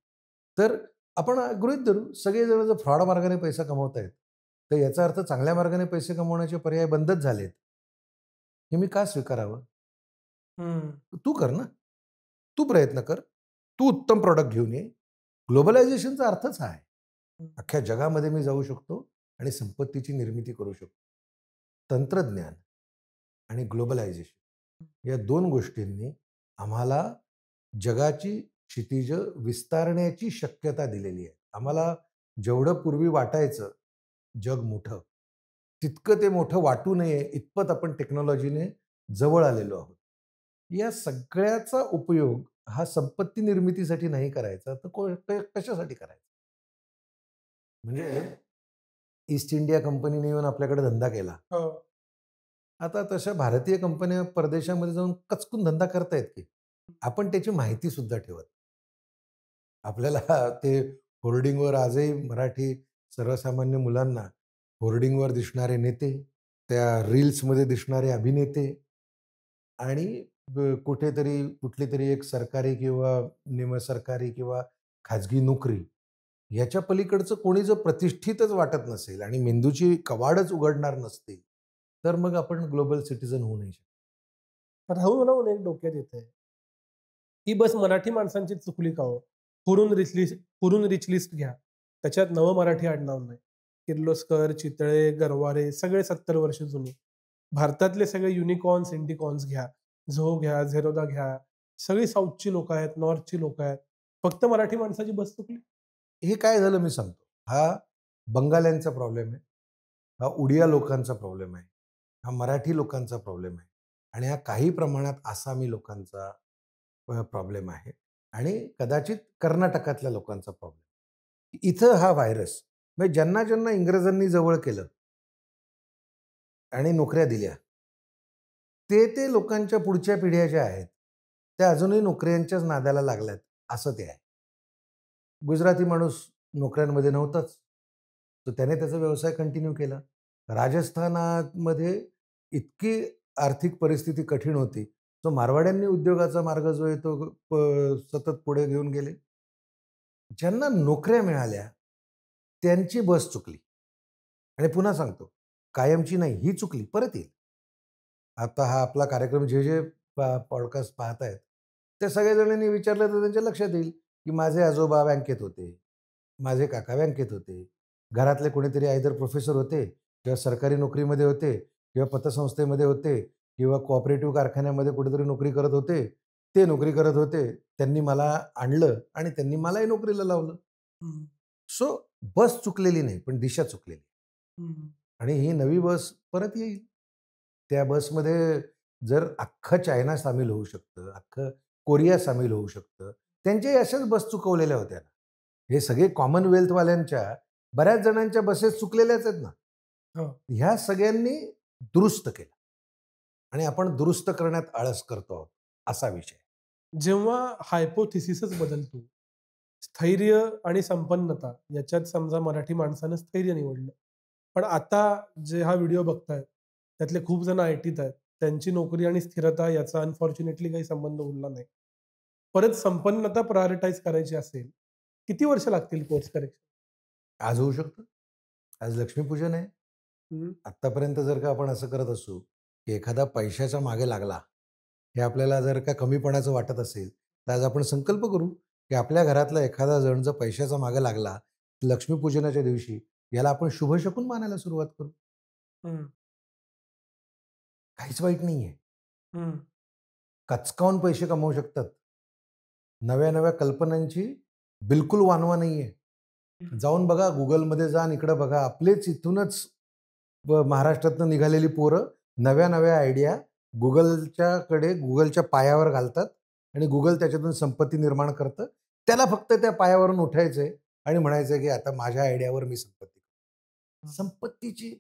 तर आपण गृहीत धरू सगळेजण जर फ्रॉड मार्गाने पैसा कमवत आहेत तर याचा अर्थ चांगल्या मार्गाने पैसे कमवण्याचे पर्याय बंदच झालेत. हे मी का स्वीकारावं? तू कर ना, तू प्रयत्न कर, तू उत्तम प्रॉडक्ट घेऊन ये. ग्लोबलायझेशनचा अर्थच हा आहे. अख्ख्या जगामध्ये मी जाऊ शकतो आणि संपत्तीची निर्मिती करू शकतो. तंत्रज्ञान आणि ग्लोबलायझेशन या 2 गोष्टींनी आम्हाला जगाची क्षितिज विस्तारण्याची शक्यता दिलेली आहे. आम्हाला जेवढं पूर्वी वाटायचं जग मोठं, तितकं ते मोठं वाटू नये इतपत आपण टेक्नॉलॉजीने जवळ आलेलो आहोत. या सगळ्याचा उपयोग हा संपत्ती निर्मितीसाठी नाही करायचा, तर कशासाठी करायचा? म्हणजे ईस्ट इंडिया कंपनीने येऊन आपल्याकडे धंदा केला. हो. आता तशा भारतीय कंपन्या परदेशामध्ये जाऊन कचकून धंदा करतायत की आपण त्याची माहिती सुद्धा ठेवत. आपल्याला ते होर्डिंगवर आजही मराठी सर्वसामान्य मुलांना होर्डिंगवर दिसणारे नेते, त्या रील्समध्ये दिसणारे अभिनेते आणि कुठेतरी कुठली तरी एक सरकारी किंवा निमसरकारी किंवा खाजगी नोकरी याच्या पलीकडचं कोणी जर प्रतिष्ठितच वाटत नसेल आणि मेंदूची कवाडच उघडणार नसतील, तर मग आपण ग्लोबल सिटीजन होऊ नाही शकत. राहुल मला म्हणून एक डोक्यात येतंय, ही बस मराठी माणसांची चुकली का हो? पुरून रिच लिस्ट घ्या, त्याच्यात नवं मराठी आडनाव नाही. किर्लोस्कर, चितळे, गरवारे सगळे 70 वर्ष जुने. भारतातले सगळे युनिकॉर्न्स, इंडिकॉर्न्स घ्या, झो घ्या, झेरोदा घ्या, सगळी साऊथची लोक आहेत, नॉर्थची लोक आहेत. फक्त मराठी माणसाची बस चुकली. हे काय झालं मी सांगतो. हा बंगाल्यांचा प्रॉब्लेम आहे, हा उडिया लोकांचा प्रॉब्लेम आहे, हा मराठी लोकांचा प्रॉब्लेम आहे आणि हा काही प्रमाणात आसामी लोकांचा प्रॉब्लेम आहे आणि कदाचित कर्नाटकातल्या लोकांचा प्रॉब्लेम. इथं हा व्हायरस म्हणजे ज्यांना ज्यांना इंग्रजांनी जवळ केलं आणि नोकऱ्या दिल्या, ते लोकांच्या पुढच्या पिढ्या ज्या आहेत त्या अजूनही नोकऱ्यांच्याच नादाला लागल्यात असं ते आहे. गुजराती माणूस नोकऱ्यांमध्ये नव्हताच, तर त्याने त्याचा व्यवसाय कंटिन्यू केला. राजस्थानामध्ये इतकी आर्थिक परिस्थिती कठीण होती, तो मारवाड्यांनी उद्योगाचा मार्ग जो आहे तो सतत पुढे घेऊन गेले. ज्यांना नोकऱ्या मिळाल्या त्यांची बस चुकली. आणि पुन्हा सांगतो, कायमची नाही, ही चुकली, परत येईल. आता हा आपला कार्यक्रम जे जे पॉडकास्ट पाहत आहेत त्या सगळ्या विचारलं तर त्यांच्या लक्षात येईल की माझे आजोबा बँकेत होते, माझे काका बँकेत होते, घरातले कोणीतरी आयदर प्रोफेसर होते किंवा सरकारी नोकरीमध्ये होते किंवा पतसंस्थेमध्ये होते किंवा कोऑपरेटिव्ह कारखान्यामध्ये कुठेतरी नोकरी करत होते. ते नोकरी करत होते, त्यांनी मला आणलं आणि त्यांनी मलाही नोकरीला लावलं. सो बस चुकलेली नाही, पण दिशा चुकलेली. आणि ही नवी बस परत येईल. त्या बसमध्ये जर अख्खं चायना सामील होऊ शकतं, अख्खं कोरिया सामील होऊ शकतं. त्यांच्याही अशाच बस चुकवलेल्या होत्या ना. हे सगळे कॉमनवेल्थवाल्यांच्या बऱ्याच जणांच्या बसेस चुकलेल्याच आहेत ना. हो. ह्या सगळ्यांनी दुरुस्त केलं आणि आपण दुरुस्त करण्यात आळस करतो आहोत असा विषय. जेव्हा हायपोथिसिसच बदलतो, स्थैर्य आणि संपन्नता याच्यात समजा मराठी माणसानं स्थैर्य निवडलं. पण आता जे हा व्हिडिओ बघतायत त्यातले खूप जण आयटीत आहेत. त्यांची नोकरी आणि स्थिरता याचा अनफॉर्च्युनेटली काही संबंध उरला नाही. परत संपन्नता प्रायोरिटाईज करायची असेल, किती वर्ष लागतील कोर्स करेक्शन? आज होऊ शकतं. आज लक्ष्मीपूजन आहे. आत्तापर्यंत जर का आपण असं करत असू की एखादा पैशाच्या मागे लागला, हे आपल्याला जर का कमीपणाचं वाटत असेल, तर आज आपण संकल्प करू की आपल्या घरातला एखादा जण जर पैशाचा मागे लागला, लक्ष्मीपूजनाच्या दिवशी याला आपण शुभशकुन मानायला सुरुवात करू. काहीच वाईट नाहीये. कचकावून पैसे कमवू शकतात. नव्या नव्या कल्पनांची बिलकुल वानवा नाहीये. जाऊन बघा, गुगलमध्ये जा आणि इकडं बघा, आपलेच इथूनच महाराष्ट्रातनं निघालेली पोरं नव्या नव्या आयडिया गुगलच्या पायावर घालतात आणि गुगल त्याच्यातून संपत्ती निर्माण करतं. त्याला फक्त त्या पायावरून उठायचंय आणि म्हणायचं की आता माझ्या आयडियावर मी संपत्ती. संपत्तीची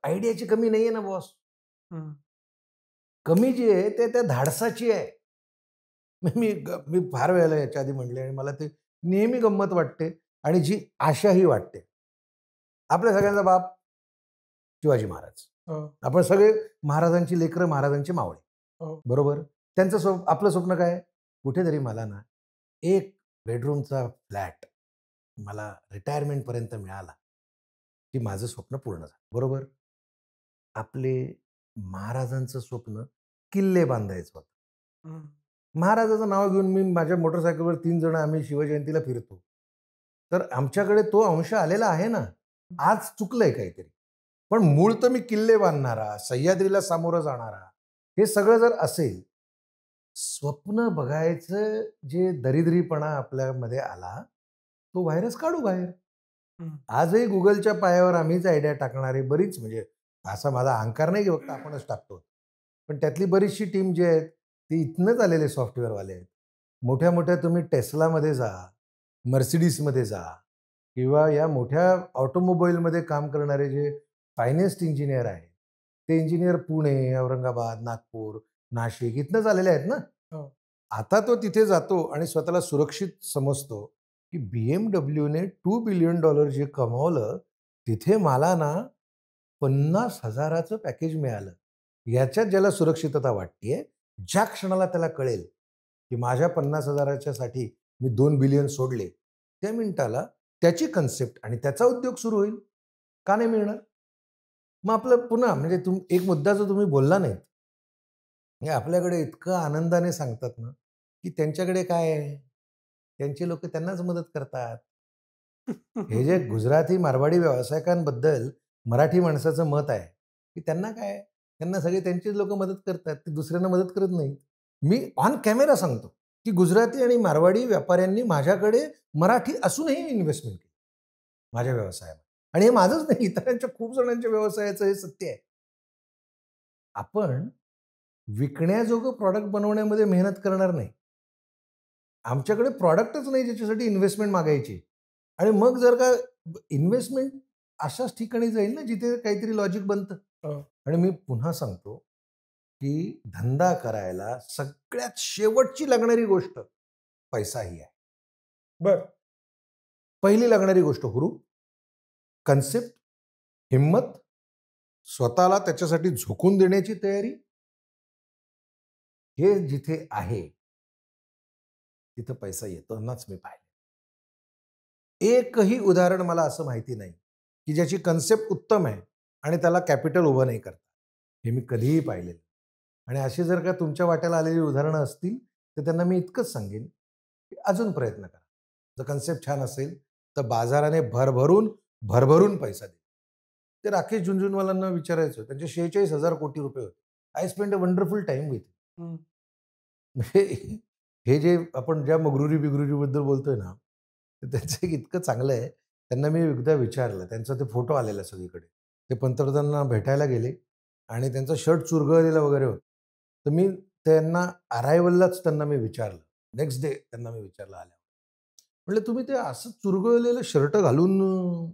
आयडियाची कमी नाहीये ना बॉस. कमी जी आहे ते त्या धाडसाची आहे. मी फार वेळेला याच्या आधी म्हणले आणि मला ते नेहमी गंमत वाटते आणि जी आशाही वाटते. आपल्या सगळ्यांचा बाप शिवाजी महाराज. आपण सगळे महाराजांची लेकरं, महाराजांची मावळे. बरोबर. त्यांचं आपलं स्वप्न काय? कुठेतरी मला ना एक बेडरूमचा फ्लॅट मला रिटायरमेंट पर्यंत मिळाला की माझं स्वप्न पूर्ण झालं. बरोबर. आपले महाराजांचं स्वप्न किल्ले बांधायचं होतं. महाराजाचं नाव घेऊन मी माझ्या मोटरसायकलवर 3 जण आम्ही शिवजयंतीला फिरतो. तर आमच्याकडे तो अंश आलेला आहे ना. आज चुकलंय काहीतरी. पण मूळ तर मी किल्ले बांधणारा, सह्याद्रीला सामोरं जाणारा, हे सगळं जर असेल स्वप्न बघायचं जे दरिद्रीपणा आपल्यामध्ये आला, तो व्हायरस काढू बाहेर. हं. आजही Googleच्या पायावर आम्हीच आयडिया टाकणारे बरीच म्हणजे असा माझा अहंकार नाही की फक्त आपणच टाकतो. पण त्यातली बरीचशी टीम जी आहेत, ती इथनंच आलेले सॉफ्टवेअरवाले आहेत. मोठ्या-मोठ्या तुम्ही Teslaमध्ये जा, Mercedesमध्ये जा किंवा या मोठ्या ऑटोमोबाईलमध्ये काम करणारे जे फायनान्स इंजिनिअर आहेत, ते इंजिनिअर पुणे, औरंगाबाद, नागपूर, नाशिक इथनंच आलेले आहेत ना. हो. आता तो तिथे जातो आणि स्वतःला सुरक्षित समजतो, की BMWने $2 बिलियन जे कमावलं, तिथे मला ना 50,000चं पॅकेज मिळालं. याच्यात ज्याला सुरक्षितता वाटतेय, ज्या क्षणाला त्याला कळेल, की माझ्या 50,000च्या साठी मी 2 बिलियन सोडले, त्या मिनिटाला त्याची कन्सेप्ट आणि त्याचा उद्योग सुरू होईल. का नाही मिळणार? मग आपलं पुन्हा म्हणजे एक मुद्दा जो तुम्ही बोलला नाहीत, हे आपल्याकडे इतकं आनंदाने सांगतात ना, की त्यांच्याकडे काय आहे? त्यांची लोकं त्यांनाच मदत करतात. हे जे गुजराती, मारवाडी व्यावसायिकांबद्दल मराठी माणसाचं मत आहे, की त्यांना काय? त्यांना सगळे त्यांचीच लोकं मदत करतात. ते दुसऱ्यांना मदत करत नाहीत. मी ऑन कॅमेरा सांगतो, की गुजराती आणि मारवाडी व्यापाऱ्यांनी माझ्याकडे मराठी असूनही इन्व्हेस्टमेंट केली माझ्या व्यवसायात. आणि हे माझंच नाही, इतरांच्या खूप जणांच्या व्यवसायाचं हे सत्य आहे. आपण विकण्याजोगं प्रॉडक्ट बनवण्यामध्ये मेहनत करणार नाही. आमच्याकडे प्रॉडक्टच नाही ज्याच्यासाठी इन्व्हेस्टमेंट मागायची. आणि मग जर का इन्व्हेस्टमेंट अशाच ठिकाणी जाईल ना जिथे काहीतरी लॉजिक बनतं. हो. आणि मी पुन्हा सांगतो, की धंदा करायला सगळ्यात शेवटची लागणारी गोष्ट पैसा ही आहे. बरं. पहिली लागणारी गोष्ट हुरूप, कन्सेप्ट, हिंमत, स्वतःला त्याच्यासाठी झोकून देण्याची तयारी. हे जिथे आहे, तिथं पैसा येतानाच मी पाहिलं. एकही उदाहरण मला असं माहिती नाही, की ज्याची कन्सेप्ट उत्तम आहे आणि त्याला कॅपिटल उभं नाही करता. हे मी कधीही पाहिलेलं. आणि अशी जर का तुमच्या वाट्याला आलेली उदाहरणं असतील, तर त्यांना मी इतकंच सांगेन, की अजून प्रयत्न करा. जर कन्सेप्ट छान असेल, तर बाजाराने भरभरून पैसा देईल. ते राकेश झुनझुनवालांना विचारायचं, त्यांचे 46,000 कोटी रुपये होते. I spend a wonderful time with. हं. म्हणजे हे जे आपण ज्या मगरुरी-बिगरुरीबद्दल बोलतोय ना, तर त्यांचं एक इतकं चांगलं आहे. त्यांना मी एकदा विचारलं, त्यांचा ते फोटो आलेला सगळीकडे. ते पंतप्रधानांना भेटायला गेले आणि त्यांचा शर्ट चुरगळलेला वगैरे होता. तर मी त्यांना अरायव्हललाच त्यांना मी विचारलं. नेक्स्ट डे त्यांना मी विचारलं आल्यावर. म्हटलं, "तुम्ही ते असं चुरगळलेलं शर्ट घालून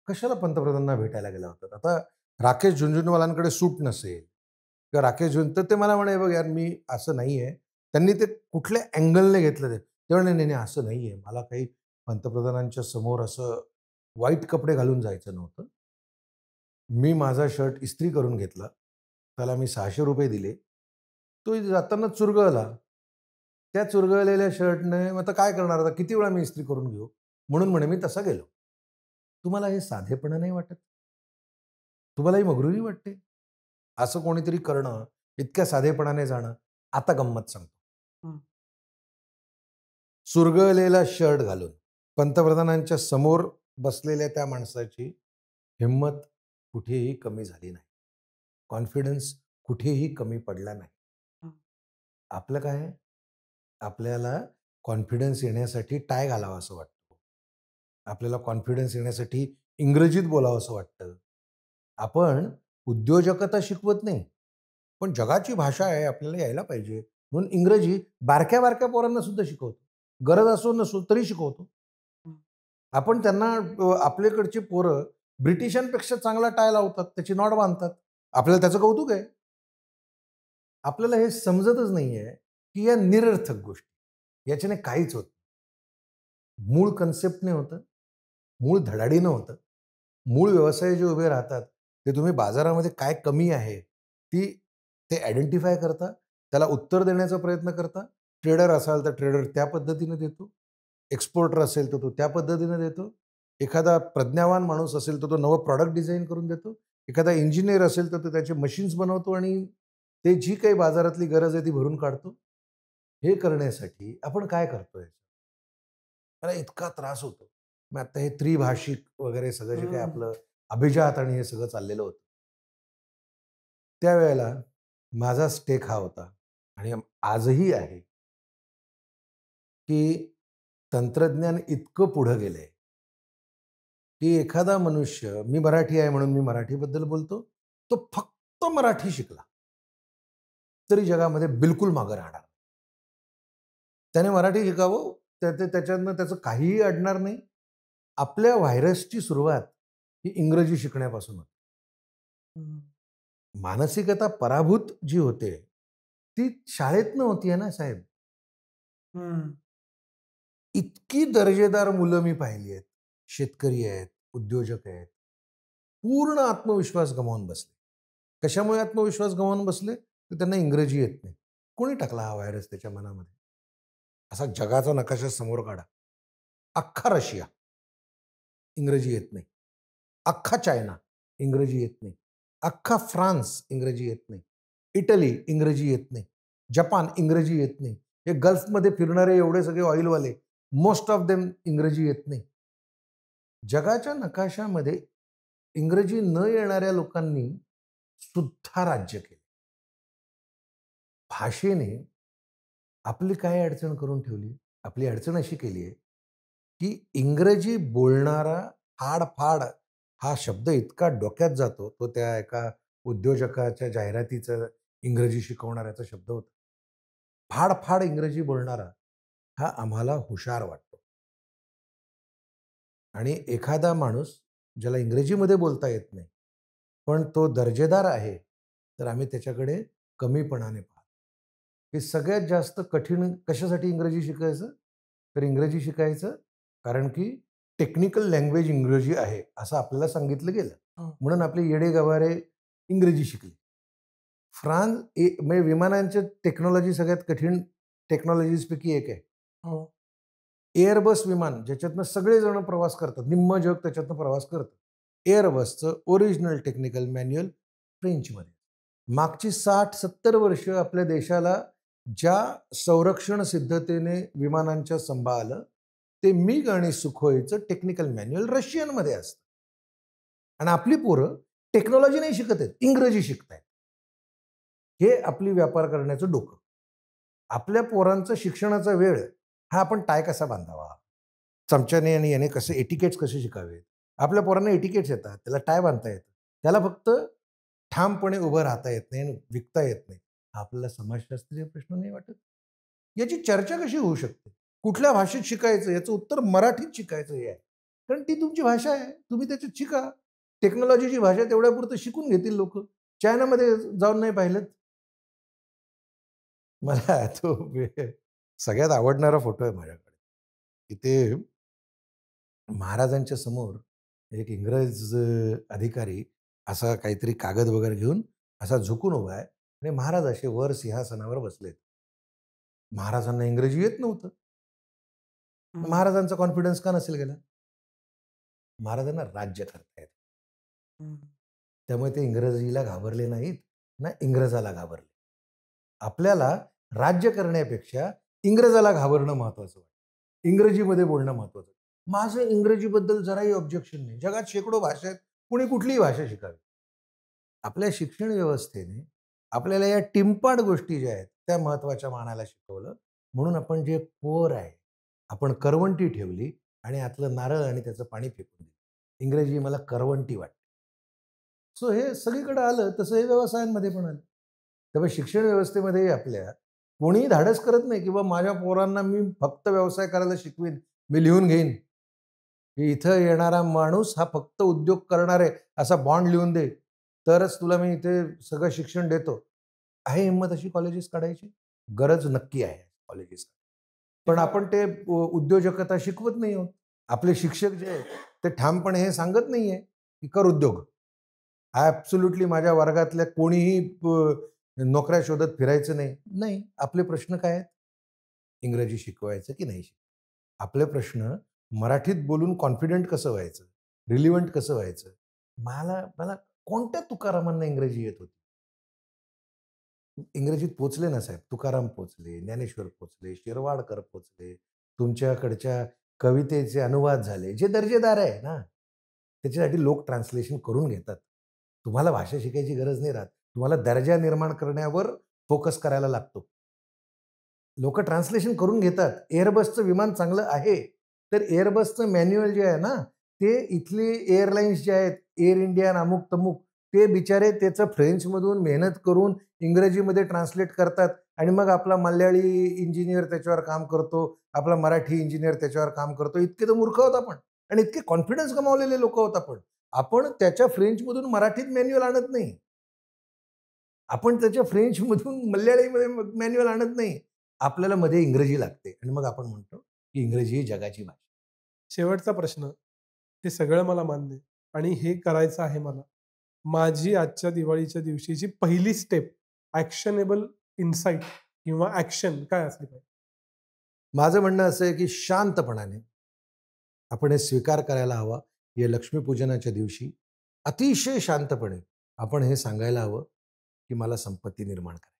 कशाला पंतप्रधानांना भेटायला गेला होतात? आता राकेश झुनझुनवालांकडे सूट नसेल किंवा राकेश झुन" तर ते मला म्हणे, "बघ यार, मी असं नाहीये." त्यांनी ते कुठल्या अँगलने घेतलं ते. ते म्हणे, "नाही, नाही, असं नाहीये. मला काही पंतप्रधानांच्या समोर असं व्हाईट कपडे घालून जायचं नव्हतं. मी माझा शर्ट इस्त्री करून घेतला. त्याला मी ₹600 दिले. तो जाताना चुरगळला. त्या चुरगळलेल्या शर्टने मग आता काय करणार? आता किती वेळा मी इस्त्री करून घेऊ? म्हणून म्हणे मी तसा गेलो." तुम्हाला हे साधेपणा नाही वाटत? तुम्हाला ही मगरुरी वाटते? असं कोणीतरी करणं, इतक्या साधेपणाने जाणं. आता गंमत सांगतो. हं. चुरगळलेला शर्ट घालून पंतप्रधानांच्या समोर बसलेल्या त्या माणसाची हिंमत कुठेही कमी झाली नाही. कॉन्फिडन्स कुठेही कमी पडला नाही. हं. आपलं काय आहे? आपल्याला कॉन्फिडन्स येण्यासाठी टाय घालावा असं वाटतं. आपल्याला कॉन्फिडन्स येण्यासाठी इंग्रजीत बोलावंसं वाटतं. आपण उद्योजकता शिकवत नाही. पण जगाची भाषा आहे, आपल्याला यायला पाहिजे. म्हणून इंग्रजी बारक्या-बारक्या पोरांना सुद्धा शिकवतो. गरज असो नसो तरी शिकवतो. हं. आपण त्यांना आपल्याकडची पोरं ब्रिटिशांपेक्षा चांगला टाय लावतात, त्याची नॉट बांधतात. आपल्याला त्याचं कौतुक आहे. आपल्याला हे समजतच नाहीये, की या निरर्थक गोष्टी, याच्याने काहीच होत नाही. मूळ कन्सेप्टने होतं, मूळ धडाडीनं होतं. मूळ व्यवसाय जे उभे राहतात, ते तुम्ही बाजारामध्ये काय कमी आहे, ते आयडेंटिफाय करता, त्याला उत्तर देण्याचा प्रयत्न करता. ट्रेडर असाल तर ट्रेडर त्या पद्धतीने देतो. एक्सपोर्टर असेल तर तो त्या पद्धतीने देतो. एखादा प्रज्ञावान माणूस असेल तर तो नवं प्रॉडक्ट डिझाइन करून देतो. एखादा इंजिनिअर असेल तर तो त्याचे मशीन्स बनवतो आणि ते जी काही बाजारातली गरज आहे ती भरून काढतो. हे करण्यासाठी आपण काय करतोय? मला इतका त्रास होतो. मग आता हे त्रिभाषिक वगैरे सगळं जे काही हं. आपलं अभिजात आणि हे सगळं चाललेलं होतं. त्यावेळेला माझा स्टेक हा होता आणि आजही आहे, की तंत्रज्ञान इतकं पुढं गेलंय, की एखादा मनुष्य, मी मराठी आहे म्हणून मी मराठीबद्दल बोलतो, तो फक्त मराठी शिकला, तरी जगामध्ये बिलकुल मागं राहणार. त्याने मराठी शिकावं, त्याच्यातनं त्याचं काहीही अडणार नाही. आपल्या व्हायरसची सुरुवात ही इंग्रजी शिकण्यापासून होते. हम्म. मानसिकता पराभूत जी होते, ती शाळेतनं होतीये ना साहेब. हम्म. इतकी दर्जेदार मुलं मी पाहिली आहेत. शेतकरी आहेत, उद्योजक आहेत. पूर्ण आत्मविश्वास गमावून बसले. कशामुळे आत्मविश्वास गमावून बसले? तर त्यांना इंग्रजी येत नाही. कोणी टाकला हा व्हायरस त्याच्या मनामध्ये? असा जगाचा नकाशा समोर काढा. अख्खा रशिया, इंग्रजी येत नाही. अख्खा चायना, इंग्रजी येत नाही. अख्खा फ्रान्स, इंग्रजी येत नाही. इटली, इंग्रजी येत नाही. जपान, इंग्रजी येत नाही. हे गल्फमध्ये फिरणारे एवढे सगळे ऑइलवाले, मोस्ट ऑफ देम इंग्रजी येत नाही. जगाच्या नकाशामध्ये इंग्रजी न येणाऱ्या लोकांनी सुद्धा राज्य केले. भाषेने आपली काय अडचण करून ठेवली? आपली अडचण अशी केली आहे, की इंग्रजी बोलणारा फाड-फाड हा शब्द इतका डोक्यात जातो, तो त्या एका उद्योजकाच्या जाहिरातीचा इंग्रजी शिकवणाऱ्याचा शब्द होता. फाड-फाड इंग्रजी बोलणारा हा आम्हाला हुशार वाटतो. आणि एखादा माणूस ज्याला इंग्रजीमध्ये बोलता येत नाही, पण तो दर्जेदार आहे, तर आम्ही त्याच्याकडे कमीपणाने पाहतो. हे सगळ्यात जास्त कठीण कशासाठी इंग्रजी शिकायचं? तर इंग्रजी शिकायचं कारण की टेक्निकल लँग्वेज इंग्रजी आहे, असं आपल्याला सांगितलं गेलं. हो. म्हणून आपले येडे-गवारे इंग्रजी शिकले. म्हणजे विमानांच्या टेक्नॉलॉजी सगळ्यात कठीण टेक्नॉलॉजीजपैकी एक आहे. हो. एअरबस विमान ज्याच्यातनं सगळेजण प्रवास करतात, निम्म जग त्याच्यातनं प्रवास करतं. एअरबसचं ओरिजिनल टेक्निकल मॅन्युअल फ्रेंचमध्ये. मागची 60-70 वर्ष आपल्या देशाला ज्या संरक्षण सिद्धतेने विमानांच्या सांभाळलं, ते मिग आणि सुखोईचं टेक्निकल मॅन्युअल रशियनमध्ये असतं. आणि आपली पोरं टेक्नॉलॉजी नाही शिकत आहेत, इंग्रजी शिकतायत. हे आपली व्यापार करण्याचं डोकं. आपल्या पोरांचा शिक्षणाचा वेळ हा आपण टाय कसा बांधावा, चमच्याने आणि याने कसे एटिकेट्स कसे शिकावेत. आपल्या पोरांना एटिकेट्स येतात, त्याला टाय बांधता येतं. त्याला फक्त ठामपणे उभं राहता येत नाही आणि विकता येत नाही. हा आपल्याला समाजशास्त्रीय प्रश्न नाही वाटत? याची चर्चा कशी होऊ शकते? कुठल्या भाषेत शिकायचं याचं उत्तर मराठीत शिकायचं हे आहे. कारण ती तुमची भाषा आहे, तुम्ही त्याच्यात शिका. टेक्नॉलॉजीची भाषा तेवढ्यापुरतं शिकून घेतील लोक. चायनामध्ये जाऊन नाही पाहिलं. मला तो सगळ्यात आवडणारा फोटो आहे माझ्याकडे. तिथे महाराजांच्या समोर एक इंग्रज अधिकारी असा काहीतरी कागद वगैरे घेऊन असा झुकून उभा आहे आणि महाराज असे वर सिंहासनावर बसलेत. महाराजांना इंग्रजी येत नव्हतं. महाराजांचा कॉन्फिडन्स का नसेल गेला? महाराजांना राज्य करता येतं. त्यामुळे ते इंग्रजीला घाबरले नाहीत, ना इंग्रजाला घाबरले. आपल्याला राज्य करण्यापेक्षा इंग्रजाला घाबरणं महत्वाचं वाटतं. इंग्रजीमध्ये बोलणं महत्वाचं. माझं इंग्रजीबद्दल जराही ऑब्जेक्शन नाही. जगात शेकडो भाषा आहेत, कुणी कुठलीही भाषा शिकावी. आपल्या शिक्षण व्यवस्थेने आपल्याला या टिंपाड गोष्टी ज्या आहेत त्या महत्वाच्या मानायला शिकवलं. म्हणून आपण जे पोर आहे, आपण करवंटी ठेवली आणि आतलं नारळ आणि त्याचं पाणी फेकून दिलं. इंग्रजी मला करवंटी वाटते. सो हे सगळीकडे आलं, तसं हे व्यवसायांमध्ये पण आलं. त्यामुळे शिक्षण व्यवस्थेमध्ये आपल्या कोणीही धाडस करत नाही की माझ्या पोरांना मी फक्त व्यवसाय करायला शिकवीन, मी लिहून घेईन की इथं येणारा माणूस हा फक्त उद्योग करणार आहे असा बॉन्ड लिहून दे, तरच तुला मी इथे सगळं शिक्षण देतो. आहे हिंमत अशी कॉलेजेस काढायची? गरज नक्की आहे कॉलेजेस. पण आपण ते उद्योजकता शिकवत नाही आहोत. आपले शिक्षक जे आहेत ते ठामपणे हे सांगत नाहीये की कर उद्योग. ॲब्सोल्युटली माझ्या वर्गातल्या कोणीही नोकऱ्या शोधत फिरायचं नाही. नाही, आपले प्रश्न काय आहेत? इंग्रजी शिकवायचं की नाही शिकवायचं? आपले प्रश्न मराठीत बोलून कॉन्फिडंट कसं व्हायचं? रिलिव्हंट कसं व्हायचं? मला कोणत्या तुकारामांना इंग्रजी येत होती? इंग्रजीत पोचले ना साहेब. तुकाराम पोचले, ज्ञानेश्वर पोचले, शिरवाडकर पोचले. तुमच्याकडच्या कवितेचे अनुवाद झाले, जे दर्जेदार आहे ना. त्याच्यासाठी लोक ट्रान्सलेशन करून घेतात. तुम्हाला भाषा शिकायची गरज नाही राहत. तुम्हाला दर्जा निर्माण करण्यावर फोकस करायला लागतो. लोक ट्रान्सलेशन करून घेतात. एअरबसचं विमान चांगलं आहे, तर एअरबसचं मॅन्युअल जे आहे ना, ते इथले एअरलाईन्स जे आहेत, एअर इंडिया अमुक तमुक, ते बिचारे त्याचं फ्रेंचमधून मेहनत करून इंग्रजीमध्ये ट्रान्सलेट करतात आणि मग आपला मल्याळी इंजिनियर त्याच्यावर काम करतो, आपला मराठी इंजिनियर त्याच्यावर काम करतो. इतके तर मूर्ख होत आपण आणि इतके कॉन्फिडन्स गमावलेले लोक होत आपण त्याच्या फ्रेंचमधून मराठीत मॅन्युअल आणत नाही. आपण त्याच्या फ्रेंचमधून मल्याळीमध्ये मॅन्युअल आणत नाही. आपल्याला मध्ये इंग्रजी लागते आणि मग आपण म्हणतो की इंग्रजी ही जगाची भाषा. शेवटचा प्रश्न, हे सगळं मला मान्य आहे आणि हे करायचं आहे मला. माझी आजच्या दिवाळीच्या दिवशीची पहिली स्टेप, ॲक्शनेबल इन्साईट किंवा ॲक्शन काय असली पाहिजे? माझं म्हणणं असं आहे की शांतपणाने आपण हे स्वीकार करायला हवा. या लक्ष्मीपूजनाच्या दिवशी अतिशय शांतपणे आपण हे सांगायला हवं की मला संपत्ती निर्माण करायची.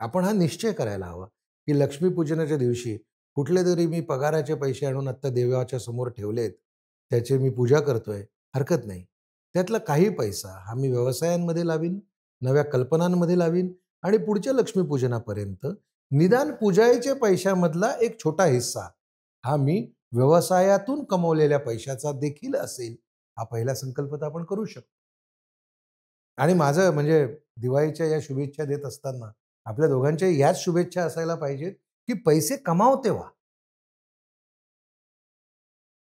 आपण हा निश्चय करायला हवा की लक्ष्मीपूजनाच्या दिवशी कुठले तरी मी पगाराचे पैसे आणून आत्ता देवाच्या समोर ठेवलेत, त्याची मी पूजा करतोय, हरकत नाही. त्यातला काही पैसा हा मी व्यवसायांमध्ये लावीन, नव्या कल्पनांमध्ये लावीन आणि पुढच्या लक्ष्मीपूजनापर्यंत निदान पूजायच्या पैशामधला एक छोटा हिस्सा हा मी व्यवसायातून कमवलेल्या पैशाचा देखील असेल. हा पहिला संकल्प तर आपण करू शकतो. आणि माझं म्हणजे दिवाळीच्या या शुभेच्छा देत असताना आपल्या दोघांच्या याच शुभेच्छा असायला पाहिजेत की पैसे कमावते व्हा.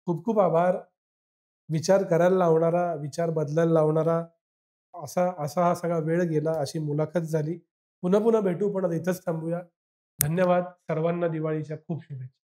खूप खूप आभार. विचार करायला लावणारा, विचार बदलायला लावणारा असा असा हा सगळा वेळ गेला, अशी मुलाखत झाली. पुन्हा पुन्हा भेटू, पण आता इथंच थांबूया. धन्यवाद. सर्वांना दिवाळीच्या खूप शुभेच्छा.